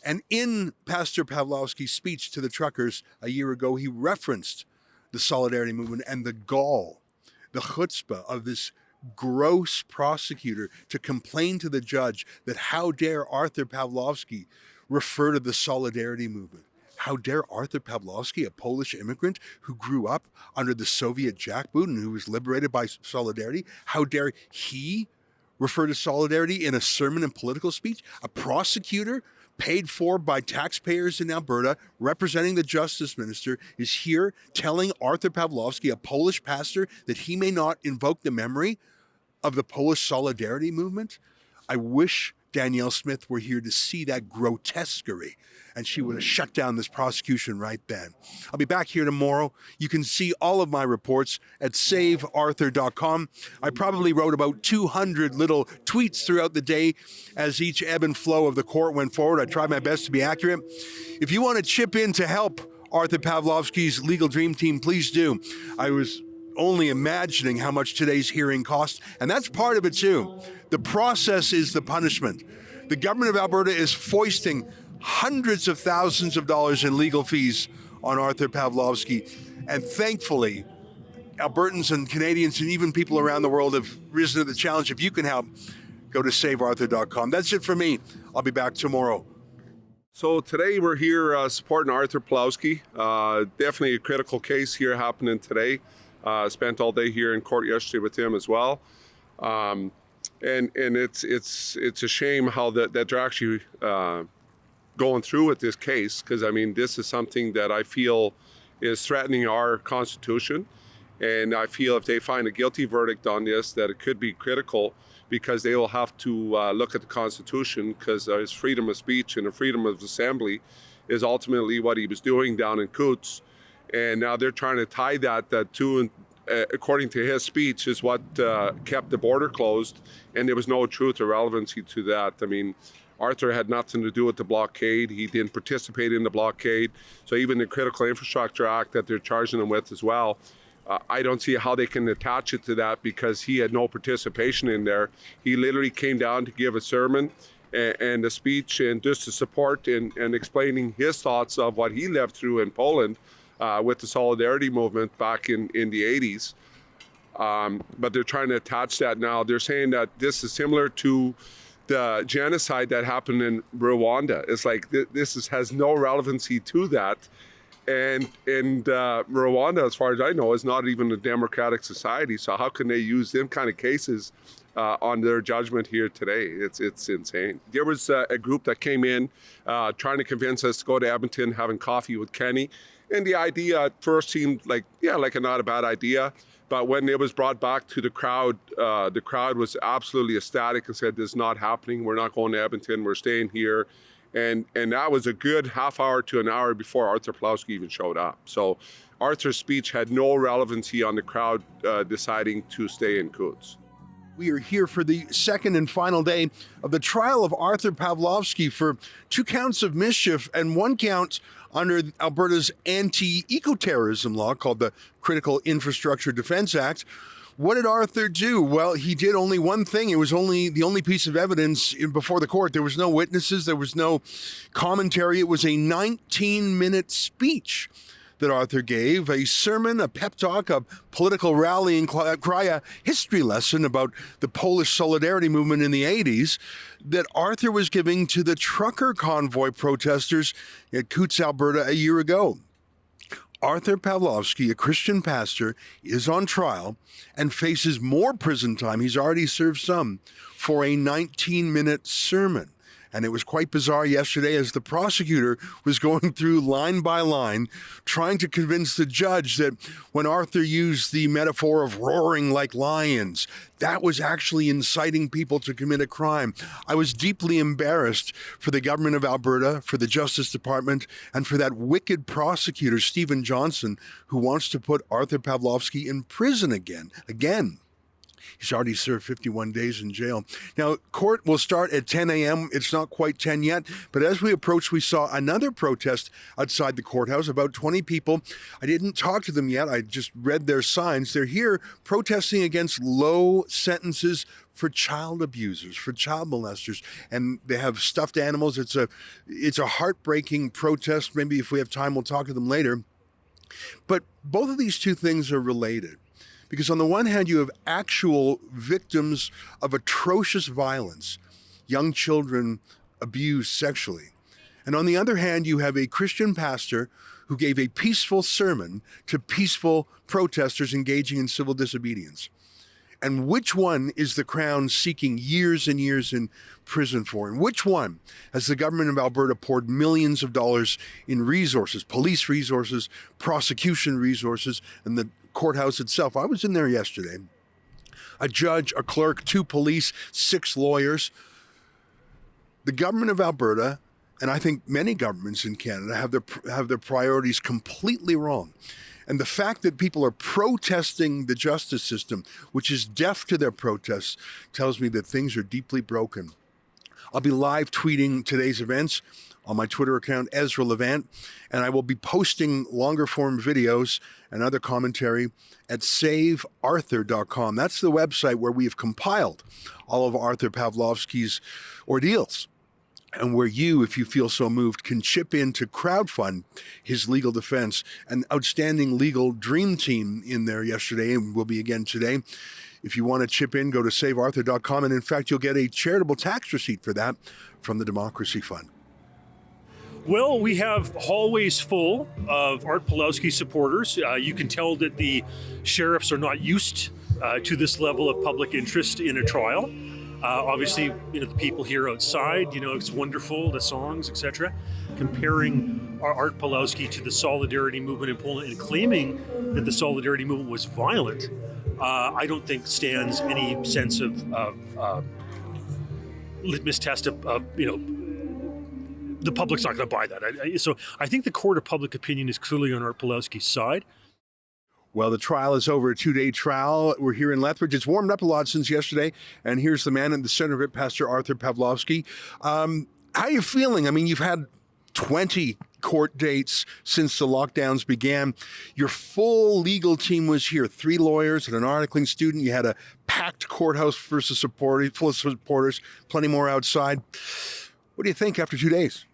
Speaker 1: And in Pastor Pawlowski's speech to the truckers a year ago, he referenced the Solidarity movement and the gall, the chutzpah of this gross prosecutor to complain to the judge that how dare Artur Pawlowski refer to the Solidarity movement. How dare Artur Pawlowski, a Polish immigrant who grew up under the Soviet jackboot and who was liberated by Solidarity, how dare he refer to Solidarity in a sermon and political speech? A prosecutor paid for by taxpayers in Alberta, representing the justice minister, is here telling Artur Pawlowski, a Polish pastor, that he may not invoke the memory of the Polish Solidarity movement. I wish Danielle Smith were here to see that grotesquerie, and she would have shut down this prosecution right then. I'll be back here tomorrow. You can see all of my reports at savearthur.com. I probably wrote about 200 little tweets throughout the day as each ebb and flow of the court went forward. I tried my best to be accurate. If you want to chip in to help Artur Pawlowski's legal dream team, please do. I was only imagining how much today's hearing cost, and that's part of it too. The process is the punishment. The government of Alberta is foisting hundreds of thousands of dollars in legal fees on Artur Pawlowski, and thankfully, Albertans and Canadians and even people around the world have risen to the challenge. If you can help, go to savearthur.com. That's it for me. I'll be back tomorrow.
Speaker 11: So today we're here supporting Artur Pawlowski. Definitely a critical case here happening today. Spent all day here in court yesterday with him as well. And it's a shame how that they're actually going through with this case, because I mean this is something that I feel is threatening our Constitution, and I feel if they find a guilty verdict on this that it could be critical, because they will have to look at the Constitution, because his freedom of speech and the freedom of assembly is ultimately what he was doing down in Coutts, and now they're trying to tie that to, according to his speech, is what kept the border closed, and there was no truth or relevancy to that. I mean, Artur had nothing to do with the blockade. He didn't participate in the blockade. So even the Critical Infrastructure Act that they're charging him with as well, I don't see how they can attach it to that, because he had no participation in there. He literally came down to give a sermon and a speech, and just to support and explaining his thoughts of what he lived through in Poland with the Solidarity movement back in the 80s. But they're trying to attach that now. They're saying that this is similar to the genocide that happened in Rwanda. It's like this has no relevancy to that. And Rwanda, as far as I know, is not even a democratic society. So how can they use them kind of cases on their judgment here today? It's insane. There was a group that came in trying to convince us to go to Edmonton, having coffee with Kenny. And the idea at first seemed like not a bad idea. But when it was brought back to the crowd was absolutely ecstatic and said, "This is not happening. We're not going to Edmonton. We're staying here." And that was a good half hour to an hour before Artur Pawlowski even showed up. So Artur's speech had no relevancy on the crowd deciding to stay in Coutts.
Speaker 1: We are here for the second and final day of the trial of Artur Pawlowski for 2 counts of mischief and 1 count under Alberta's anti-ecoterrorism law called the Critical Infrastructure Defense Act. What did Artur do? Well, he did only one thing. It was the only piece of evidence before the court. There was no witnesses. There was no commentary. It was a 19-minute speech that Artur gave, a sermon, a pep talk, a political rallying cry, a history lesson about the Polish Solidarity movement in the 80s that Artur was giving to the trucker convoy protesters at Coutts, Alberta a year ago. Artur Pawlowski, a Christian pastor, is on trial and faces more prison time. He's already served some for a 19-minute sermon. And it was quite bizarre yesterday as the prosecutor was going through line by line, trying to convince the judge that when Artur used the metaphor of roaring like lions, that was actually inciting people to commit a crime. I was deeply embarrassed for the government of Alberta, for the Justice Department, and for that wicked prosecutor, Stephen Johnson, who wants to put Artur Pawlowski in prison again. He's already served 51 days in jail. Now, court will start at 10 a.m. It's not quite 10 yet, but as we approached, we saw another protest outside the courthouse, about 20 people. I didn't talk to them yet. I just read their signs. They're here protesting against low sentences for child abusers, for child molesters, and they have stuffed animals. It's a heartbreaking protest. Maybe if we have time, we'll talk to them later. But both of these two things are related. Because on the one hand, you have actual victims of atrocious violence, young children abused sexually. And on the other hand, you have a Christian pastor who gave a peaceful sermon to peaceful protesters engaging in civil disobedience. And which one is the Crown seeking years and years in prison for? And which one has the government of Alberta poured millions of dollars in resources, police resources, prosecution resources, and the courthouse itself? I was in there yesterday. A judge, a clerk, 2 police, 6 lawyers. The government of Alberta, and I think many governments in Canada, have their priorities completely wrong. And the fact that people are protesting the justice system, which is deaf to their protests, tells me that things are deeply broken. I'll be live tweeting today's events on my Twitter account, Ezra Levant, and I will be posting longer form videos and other commentary at savearthur.com. That's the website where we have compiled all of Artur Pawlowski's ordeals, and where you, if you feel so moved, can chip in to crowdfund his legal defense. An outstanding legal dream team in there yesterday and will be again today. If you want to chip in, go to savearthur.com, and in fact, you'll get a charitable tax receipt for that from the Democracy Fund.
Speaker 12: Well, we have hallways full of Art Pawlowski supporters. You can tell that the sheriffs are not used to this level of public interest in a trial. Obviously, the people here outside, it's wonderful, the songs, etc. Comparing Art Pawlowski to the Solidarity Movement in Poland and claiming that the Solidarity Movement was violent, I don't think stands any sense of litmus test of the public's not going to buy that. So I think the court of public opinion is clearly on Art Pawlowski's side.
Speaker 1: Well, the trial is over, a 2-day trial. We're here in Lethbridge. It's warmed up a lot since yesterday. And here's the man in the center of it, Pastor Artur Pawlowski. How are you feeling? I mean, you've had 20 court dates since the lockdowns began. Your full legal team was here, 3 lawyers and an articling student. You had a packed courthouse full of supporters, plenty more outside. What do you think after 2 days?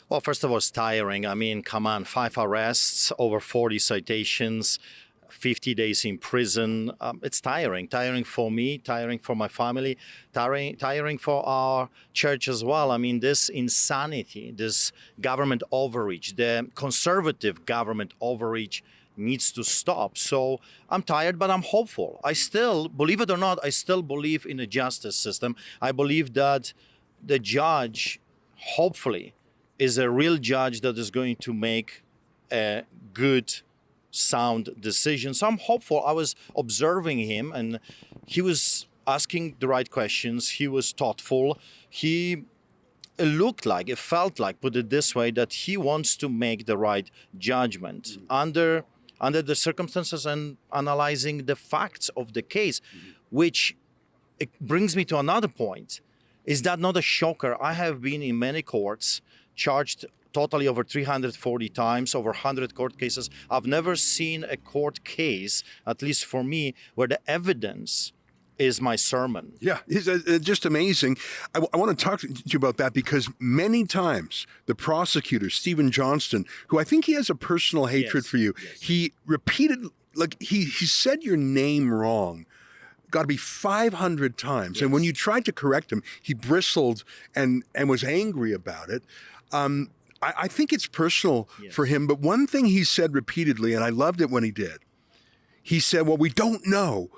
Speaker 3: Well, first of all, it's tiring. I mean, come on, 5 arrests, over 40 citations, 50 days in prison. It's tiring for me, tiring for my family, tiring for our church as well. I mean, this insanity, this government overreach, the conservative government overreach needs to stop. So I'm tired, but I'm hopeful. I still, believe it or not, I still believe in the justice system. I believe that the judge, hopefully, is a real judge that is going to make a good, sound decision. So I'm hopeful. I was observing him and he was asking the right questions. He was thoughtful. It felt like, put it this way, that he wants to make the right judgment under the circumstances and analyzing the facts of the case, which it brings me to another point. Is that not a shocker? I have been in many courts, charged totally over 340 times, over 100 court cases. I've never seen a court case, at least for me, where the evidence is my sermon.
Speaker 1: Yeah, it's just amazing. I want to talk to you about that because many times the prosecutor, Stephen Johnston, who I think he has a personal hatred for you, he repeated, he said your name wrong. Got to be 500 times. Yes. And when you tried to correct him, he bristled and was angry about it. I think it's personal for him. But one thing he said repeatedly, and I loved it when he did, he said, well, we don't know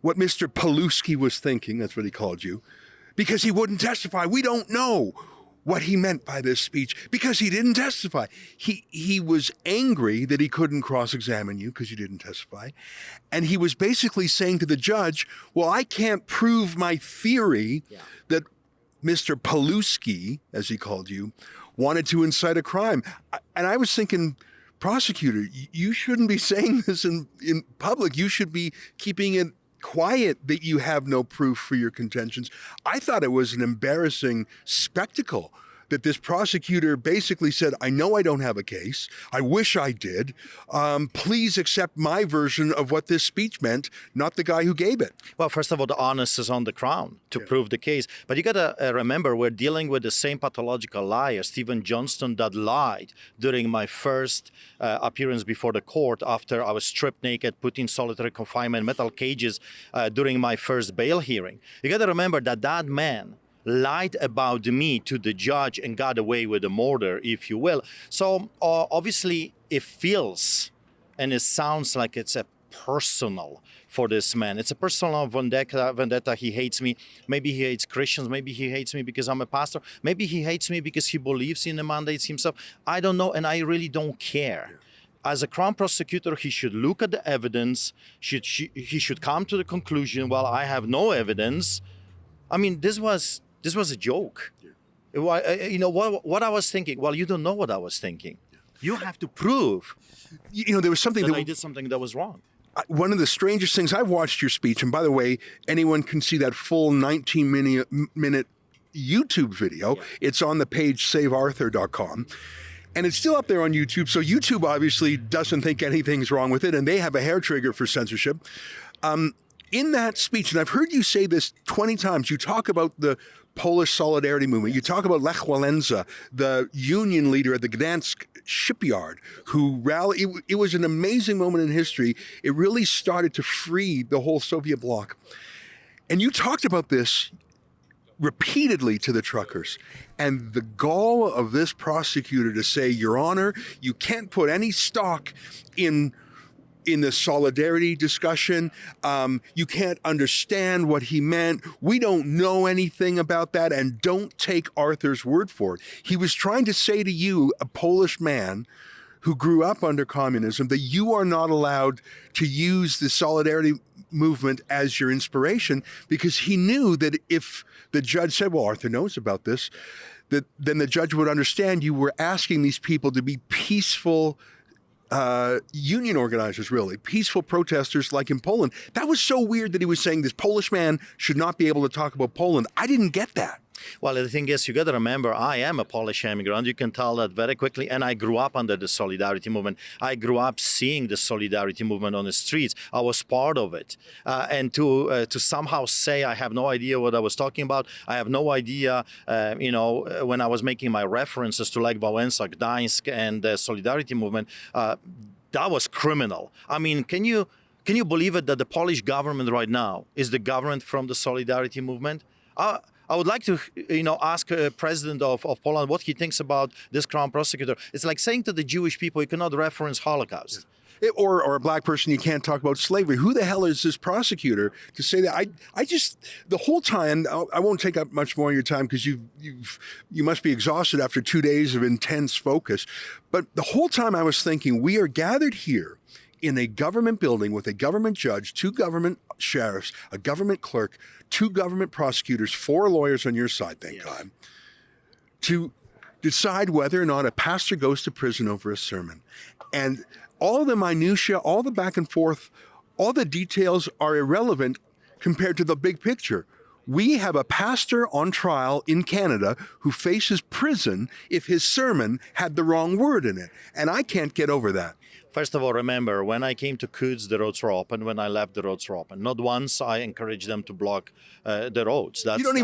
Speaker 1: what Mr. Pawlowski was thinking. That's what he called you, because he wouldn't testify. We don't know what he meant by this speech because he didn't testify. He was angry that he couldn't cross-examine you because you didn't testify. And he was basically saying to the judge, well, I can't prove my theory that Mr. Pawlowski, as he called you, wanted to incite a crime. And I was thinking, prosecutor, you shouldn't be saying this in public. You should be keeping it quiet that you have no proof for your contentions. I thought it was an embarrassing spectacle that this prosecutor basically said, I know I don't have a case. I wish I did. Please accept my version of what this speech meant, not the guy who gave it.
Speaker 3: Well, first of all, the onus is on the Crown to prove the case. But you got to remember, we're dealing with the same pathological liar, Stephen Johnston, that lied during my first appearance before the court after I was stripped naked, put in solitary confinement, metal cages during my first bail hearing. You got to remember that man lied about me to the judge and got away with the murder, if you will. So obviously it feels and it sounds like it's a personal for this man. It's a personal vendetta. He hates me. Maybe he hates Christians. Maybe he hates me because I'm a pastor. Maybe he hates me because he believes in the mandates himself. I don't know, and I really don't care. As a Crown prosecutor, he should look at the evidence. He should come to the conclusion, well, I have no evidence. I mean, this was a joke. You know what I was thinking? Well, you don't know what I was thinking. You have to prove.
Speaker 1: You know, there was something
Speaker 3: that I did something that was wrong.
Speaker 1: One of the strangest things, I've watched your speech, and by the way, anyone can see that full 19-minute YouTube video. Yeah. It's on the page savearthur.com. And it's still up there on YouTube. So YouTube obviously doesn't think anything's wrong with it, and they have a hair trigger for censorship. In that speech, and I've heard you say this 20 times, you talk about the Polish Solidarity Movement. You talk about Lech Walesa, the union leader at the Gdansk shipyard, who rallied. It was an amazing moment in history. It really started to free the whole Soviet bloc. And you talked about this repeatedly to the truckers. And the gall of this prosecutor to say, Your Honor, you can't put any stock in the solidarity discussion. You can't understand what he meant. We don't know anything about that, and don't take Arthur's word for it. He was trying to say to you, a Polish man who grew up under communism, that you are not allowed to use the solidarity movement as your inspiration, because he knew that if the judge said, well, Arthur knows about this, that then the judge would understand you were asking these people to be peaceful union organizers, really, peaceful protesters like in Poland. That was so weird that he was saying this Polish man should not be able to talk about Poland. I didn't get that.
Speaker 3: Well, the thing is, you got to remember, I am a Polish immigrant. You can tell that very quickly. And I grew up under the Solidarity movement. I grew up seeing the Solidarity movement on the streets. I was part of it. And to somehow say I have no idea what I was talking about, I have no idea, when I was making my references to Lech Wałęsa, Gdańsk, and the Solidarity movement, that was criminal. I mean, can you believe it that the Polish government right now is the government from the Solidarity movement? I would like to, ask President of Poland what he thinks about this Crown prosecutor. It's like saying to the Jewish people, you cannot reference Holocaust.
Speaker 1: Or a black person, you can't talk about slavery. Who the hell is this prosecutor to say that? I just, the whole time, I won't take up much more of your time because you must be exhausted after 2 days of intense focus. But the whole time I was thinking, we are gathered here in a government building with a government judge, 2 government sheriffs, a government clerk, 2 government prosecutors, 4 lawyers on your side, thank God, to decide whether or not a pastor goes to prison over a sermon. And all the minutiae, all the back and forth, all the details are irrelevant compared to the big picture. We have a pastor on trial in Canada who faces prison if his sermon had the wrong word in it. And I can't get over that.
Speaker 3: First of all, remember, when I came to Coutts, the roads were open. When I left, the roads were open. Not once I encouraged them to block the roads. I don't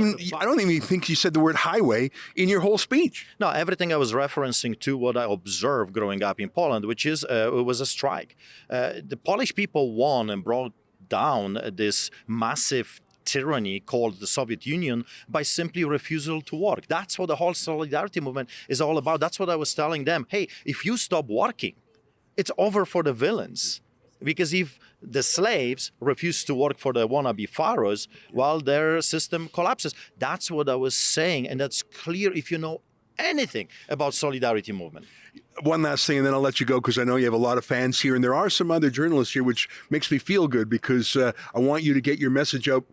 Speaker 1: even think you said the word highway in your whole speech.
Speaker 3: No, everything I was referencing to what I observed growing up in Poland, which is it was a strike. The Polish people won and brought down this massive tyranny called the Soviet Union by simply refusal to work. That's what the whole Solidarity movement is all about. That's what I was telling them. Hey, if you stop working, it's over for the villains. Because if the slaves refuse to work for the wannabe pharaohs, well, their system collapses. That's what I was saying. And that's clear if you know anything about solidarity movement.
Speaker 1: One last thing, and then I'll let you go because I know you have a lot of fans here, and there are some other journalists here, which makes me feel good because I want you to get your message out.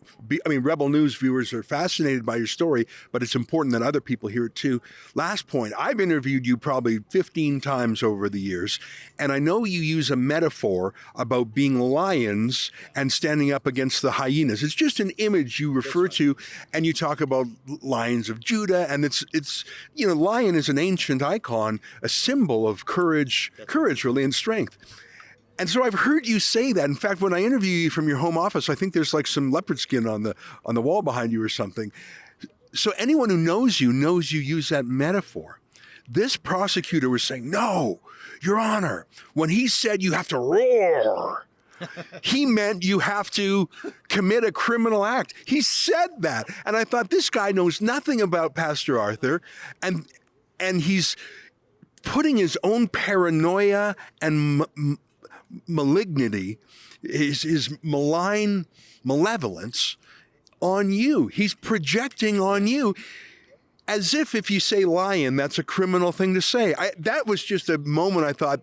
Speaker 1: Rebel News viewers are fascinated by your story, but it's important that other people hear it too. Last point, I've interviewed you probably 15 times over the years, and I know you use a metaphor about being lions and standing up against the hyenas. It's just an image you refer to, and you talk about lions of Judah, and it's lion is an ancient icon, a symbol of courage really, and strength. And so I've heard you say that. In fact, when I interview you from your home office, I think there's like some leopard skin on the wall behind you or something. So anyone who knows you use that metaphor. This prosecutor was saying, "No, Your Honor, when he said you have to roar, he meant you have to commit a criminal act." He said that. And I thought, this guy knows nothing about Pastor Artur, and he's putting his own paranoia and malignity, his malign malevolence on you. He's projecting on you as if you say lion, that's a criminal thing to say. That was just a moment I thought,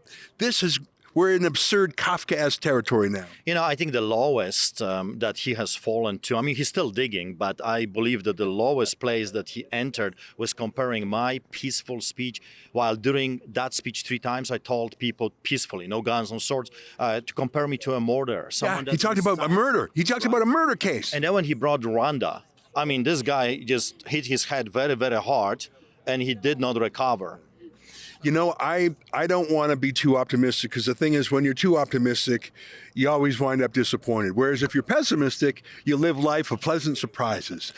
Speaker 1: we're in absurd Kafkaesque territory now.
Speaker 3: I think the lowest that he has fallen to, he's still digging, but I believe that the lowest place that he entered was comparing my peaceful speech, while during that speech 3 times I told people peacefully, no guns, no swords, to compare me to a murderer.
Speaker 1: He talked about a murder. He talked about a murder case.
Speaker 3: And then when he brought Rwanda, this guy just hit his head very, very hard, and he did not recover.
Speaker 1: I don't want to be too optimistic, because the thing is, when you're too optimistic, you always wind up disappointed. Whereas if you're pessimistic, you live life of pleasant surprises.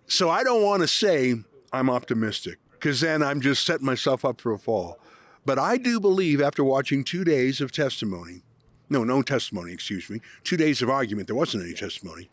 Speaker 1: So I don't want to say I'm optimistic, because then I'm just setting myself up for a fall. But I do believe, after watching 2 days of testimony, no testimony, 2 days of argument, there wasn't any testimony,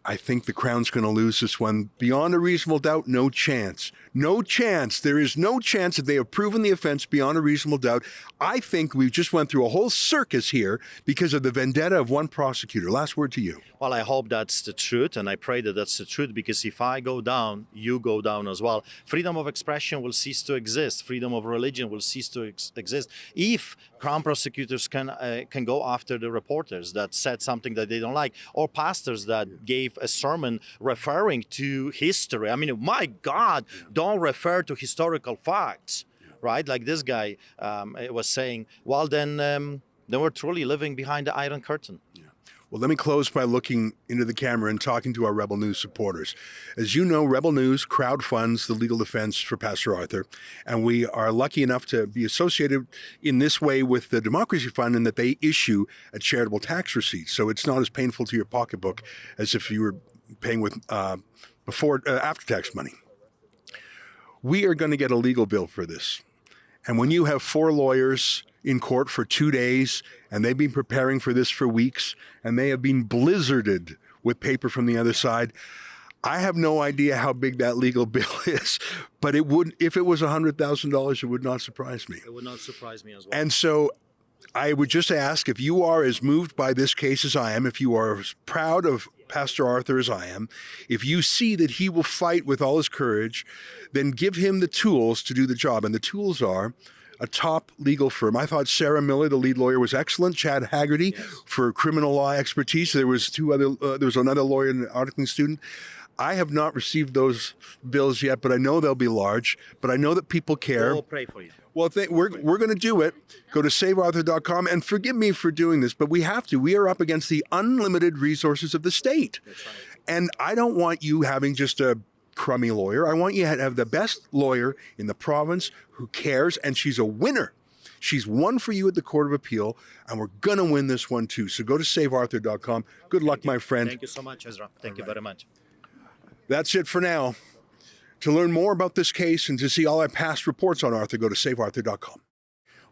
Speaker 1: I think the Crown's going to lose this one beyond a reasonable doubt. No chance. No chance. There is no chance that they have proven the offense beyond a reasonable doubt. I think we've just went through a whole circus here because of the vendetta of one prosecutor. Last word to you.
Speaker 3: Well, I hope that's the truth, and I pray that that's the truth, because if I go down, you go down as well. Freedom of expression will cease to exist. Freedom of religion will cease to exist if Crown prosecutors can go after the reporters that said something that they don't like, or pastors that gave a sermon referring to history. My God, don't refer to historical facts, right? Like this guy was saying. Well, then we're truly living behind the Iron Curtain.
Speaker 1: Yeah. Well, let me close by looking into the camera and talking to our Rebel News supporters. As you know, Rebel News crowdfunds the legal defense for Pastor Artur, and we are lucky enough to be associated in this way with the Democracy Fund, in that they issue a charitable tax receipt. So it's not as painful to your pocketbook as if you were paying with after-tax money. We are going to get a legal bill for this. And when you have 4 lawyers in court for 2 days, and they've been preparing for this for weeks, and they have been blizzarded with paper from the other side, I have no idea how big that legal bill is, but if it was $100,000, it would not surprise me.
Speaker 3: It would not surprise me as well.
Speaker 1: And so I would just ask, if you are as moved by this case as I am, if you are as proud of Pastor Artur as I am, if you see that he will fight with all his courage, then give him the tools to do the job. And the tools are a top legal firm. I thought Sarah Miller, the lead lawyer, was excellent. Chad Haggerty, for criminal law expertise. There was another lawyer and an articling student. I have not received those bills yet, but I know they'll be large. But I know that people care.
Speaker 3: We'll pray for you.
Speaker 1: Well, we're going to do it. Go to savearthur.com, and forgive me for doing this, but we have to. We are up against the unlimited resources of the state.
Speaker 3: That's right.
Speaker 1: And I don't want you having just a crummy lawyer. I want you to have the best lawyer in the province who cares, and she's a winner. She's won for you at the Court of Appeal, and we're going to win this one too. So go to savearthur.com. Good luck, my friend.
Speaker 3: Thank you so much, Ezra. Thank you very much.
Speaker 1: That's it for now. To learn more about this case and to see all our past reports on Arthur, go to savearthur.com.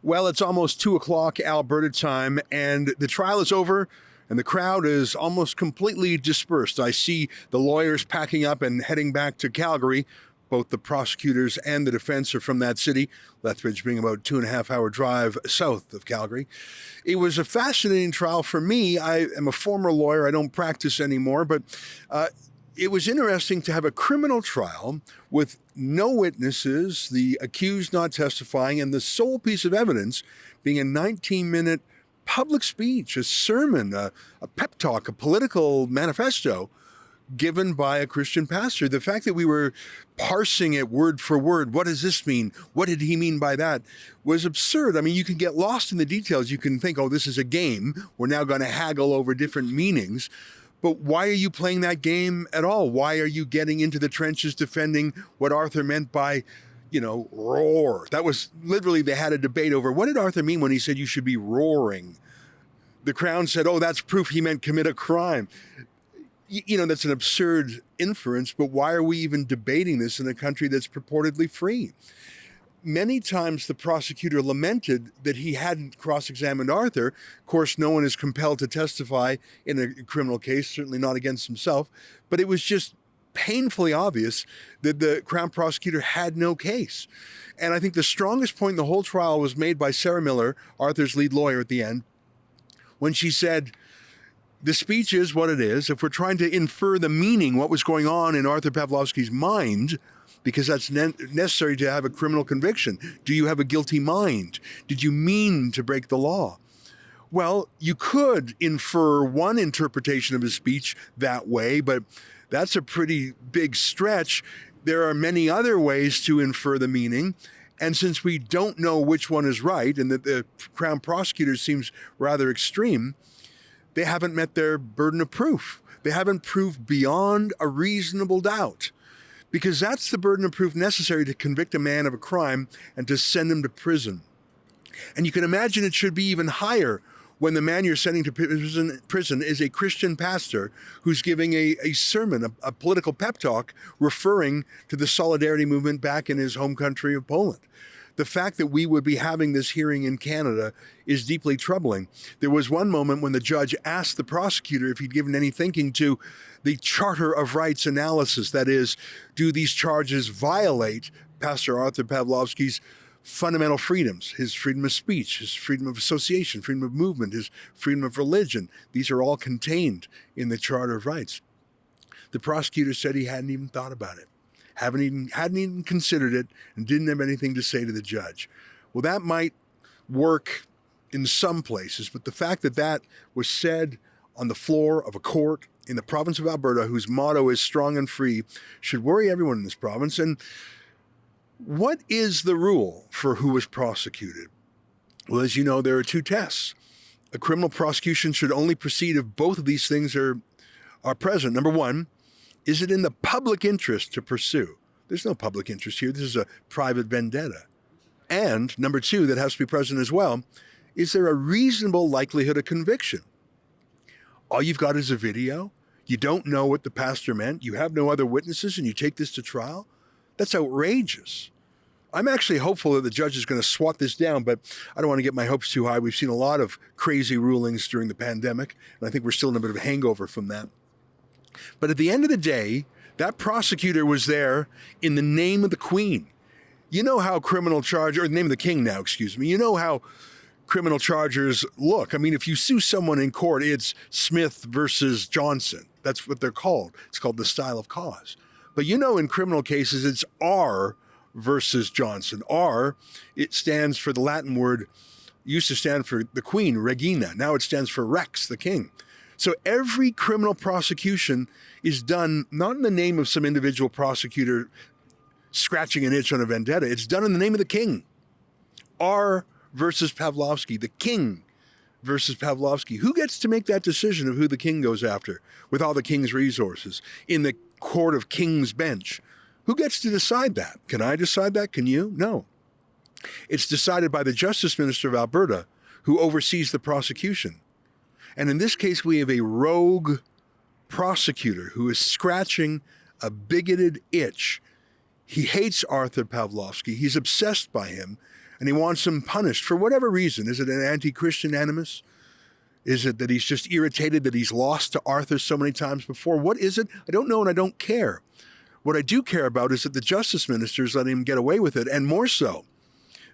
Speaker 1: Well, it's almost 2 o'clock Alberta time, and the trial is over, and the crowd is almost completely dispersed. I see the lawyers packing up and heading back to Calgary. Both the prosecutors and the defense are from that city, Lethbridge being about a 2.5-hour drive south of Calgary. It was a fascinating trial for me. I am a former lawyer. I don't practice anymore, but it was interesting to have a criminal trial with no witnesses, the accused not testifying, and the sole piece of evidence being a 19-minute public speech, a sermon, a pep talk, a political manifesto given by a Christian pastor. The fact that we were parsing it word for word, what does this mean? What did he mean by that? Was absurd. I mean, you can get lost in the details. You can think, oh, this is a game. We're now going to haggle over different meanings. But why are you playing that game at all? Why are you getting into the trenches defending what Arthur meant by, roar? That was literally, they had a debate over what did Arthur mean when he said you should be roaring? The Crown said, oh, that's proof he meant commit a crime. That's an absurd inference, but why are we even debating this in a country that's purportedly free? Many times the prosecutor lamented that he hadn't cross-examined Arthur. Of course, no one is compelled to testify in a criminal case, certainly not against himself, but it was just painfully obvious that the Crown prosecutor had no case. And I think the strongest point in the whole trial was made by Sarah Miller, Arthur's lead lawyer at the end, when she said, the speech is what it is. If we're trying to infer the meaning, what was going on in Artur Pawlowski's mind, because that's necessary to have a criminal conviction. Do you have a guilty mind? Did you mean to break the law? Well, you could infer one interpretation of his speech that way, but that's a pretty big stretch. There are many other ways to infer the meaning. And since we don't know which one is right, and that the Crown prosecutor seems rather extreme, they haven't met their burden of proof. They haven't proved beyond a reasonable doubt, because that's the burden of proof necessary to convict a man of a crime and to send him to prison. And you can imagine it should be even higher when the man you're sending to prison is a Christian pastor who's giving a sermon, a political pep talk, referring to the solidarity movement back in his home country of Poland. The fact that we would be having this hearing in Canada is deeply troubling. There was one moment when the judge asked the prosecutor if he'd given any thinking to the Charter of Rights analysis. That is, do these charges violate Pastor Artur Pawlowski's fundamental freedoms, his freedom of speech, his freedom of association, freedom of movement, his freedom of religion? These are all contained in the Charter of Rights. The prosecutor said he hadn't even thought about it. Hadn't even considered it, and didn't have anything to say to the judge. Well, that might work in some places, but the fact that that was said on the floor of a court in the province of Alberta, whose motto is strong and free, should worry everyone in this province. And what is the rule for who is prosecuted? Well, as you know, there are two tests. A criminal prosecution should only proceed if both of these things are present. Number one, is it in the public interest to pursue? There's no public interest here. This is a private vendetta. And number two, that has to be present as well, is there a reasonable likelihood of conviction? All you've got is a video. You don't know what the pastor meant. You have no other witnesses, and you take this to trial? That's outrageous. I'm actually hopeful that the judge is going to swat this down, but I don't want to get my hopes too high. We've seen a lot of crazy rulings during the pandemic, and I think we're still in a bit of a hangover from that. But at the end of the day, that prosecutor was there in the name of the Queen. You know how criminal charge, or the name of the King now, excuse me. You know how criminal chargers look. I mean, if you sue someone in court, it's Smith versus Johnson. That's what they're called. It's called the style of cause. But you know, in criminal cases, it's R versus Johnson. R, it stands for the Latin word, used to stand for the Queen, Regina. Now it stands for Rex, the King. So every criminal prosecution is done not in the name of some individual prosecutor scratching an itch on a vendetta. It's done in the name of the King. R versus Pawlowski, the King versus Pawlowski. Who gets to make that decision of who the King goes after with all the King's resources in the court of King's bench? Who gets to decide that? Can I decide that? Can you? No. It's decided by the Justice Minister of Alberta, who oversees the prosecution. And in this case, we have a rogue prosecutor who is scratching a bigoted itch. He hates Artur Pawlowski. He's obsessed by him, and he wants him punished for whatever reason. Is it an anti-Christian animus? Is it that he's just irritated that he's lost to Arthur so many times before? What is it? I don't know, and I don't care. What I do care about is that the Justice Minister is letting him get away with it, and more so,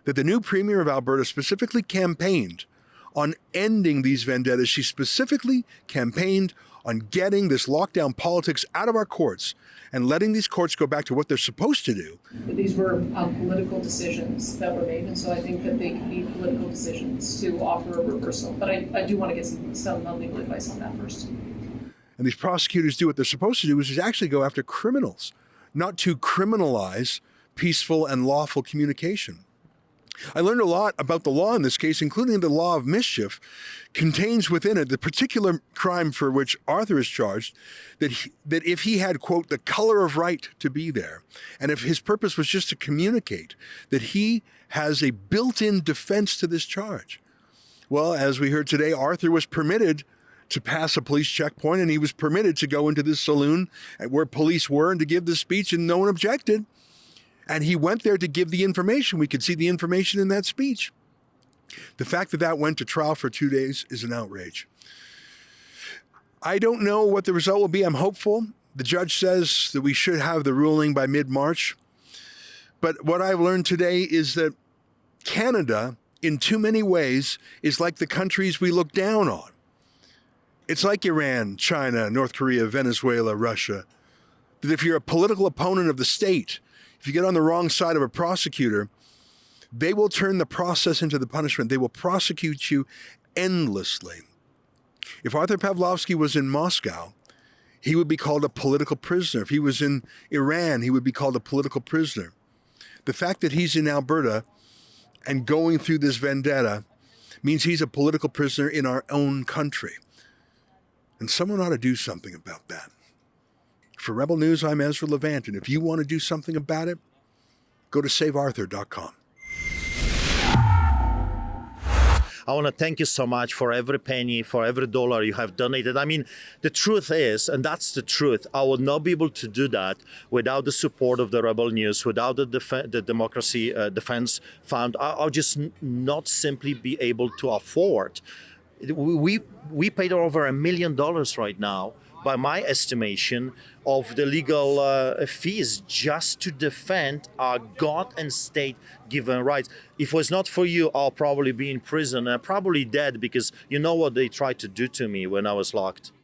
Speaker 1: that the new Premier of Alberta specifically campaigned on ending these vendettas. She specifically campaigned on getting this lockdown politics out of our courts and letting these courts go back to what they're supposed to do.
Speaker 13: These were political decisions that were made, and so I think that they can be political decisions to offer a reversal. But I do want to get some legal advice on that first.
Speaker 1: And these prosecutors do what they're supposed to do, which is actually go after criminals, not to criminalize peaceful and lawful communication. I learned a lot about the law in this case, including the law of mischief contains within it the particular crime for which Arthur is charged, that if he had, quote, the color of right to be there, and if his purpose was just to communicate, that he has a built-in defense to this charge. Well, as we heard today, Arthur was permitted to pass a police checkpoint, and he was permitted to go into this saloon where police were and to give this speech, and no one objected. And he went there to give the information. We could see the information in that speech. The fact that that went to trial for 2 days is an outrage. I don't know what the result will be. I'm hopeful. The judge says that we should have the ruling by mid-March. But what I've learned today is that Canada, in too many ways, is like the countries we look down on. It's like Iran, China, North Korea, Venezuela, Russia. That if you're a political opponent of the state, if you get on the wrong side of a prosecutor, they will turn the process into the punishment. They will prosecute you endlessly. If Artur Pawlowski was in Moscow, he would be called a political prisoner. If he was in Iran, he would be called a political prisoner. The fact that he's in Alberta and going through this vendetta means he's a political prisoner in our own country. And someone ought to do something about that. For Rebel News, I'm Ezra Levant, and if you want to do something about it, go to savearthur.com.
Speaker 3: I want to thank you so much for every penny, for every dollar you have donated. I mean, the truth is, and that's the truth, I would not be able to do that without the support of the Rebel News, without the Democracy Defense Fund. I'll just not simply be able to afford. We paid over $1 million right now, by my estimation, of the legal fees just to defend our God and state given rights. If it was not for you, I'll probably be in prison and probably dead, because you know what they tried to do to me when I was locked.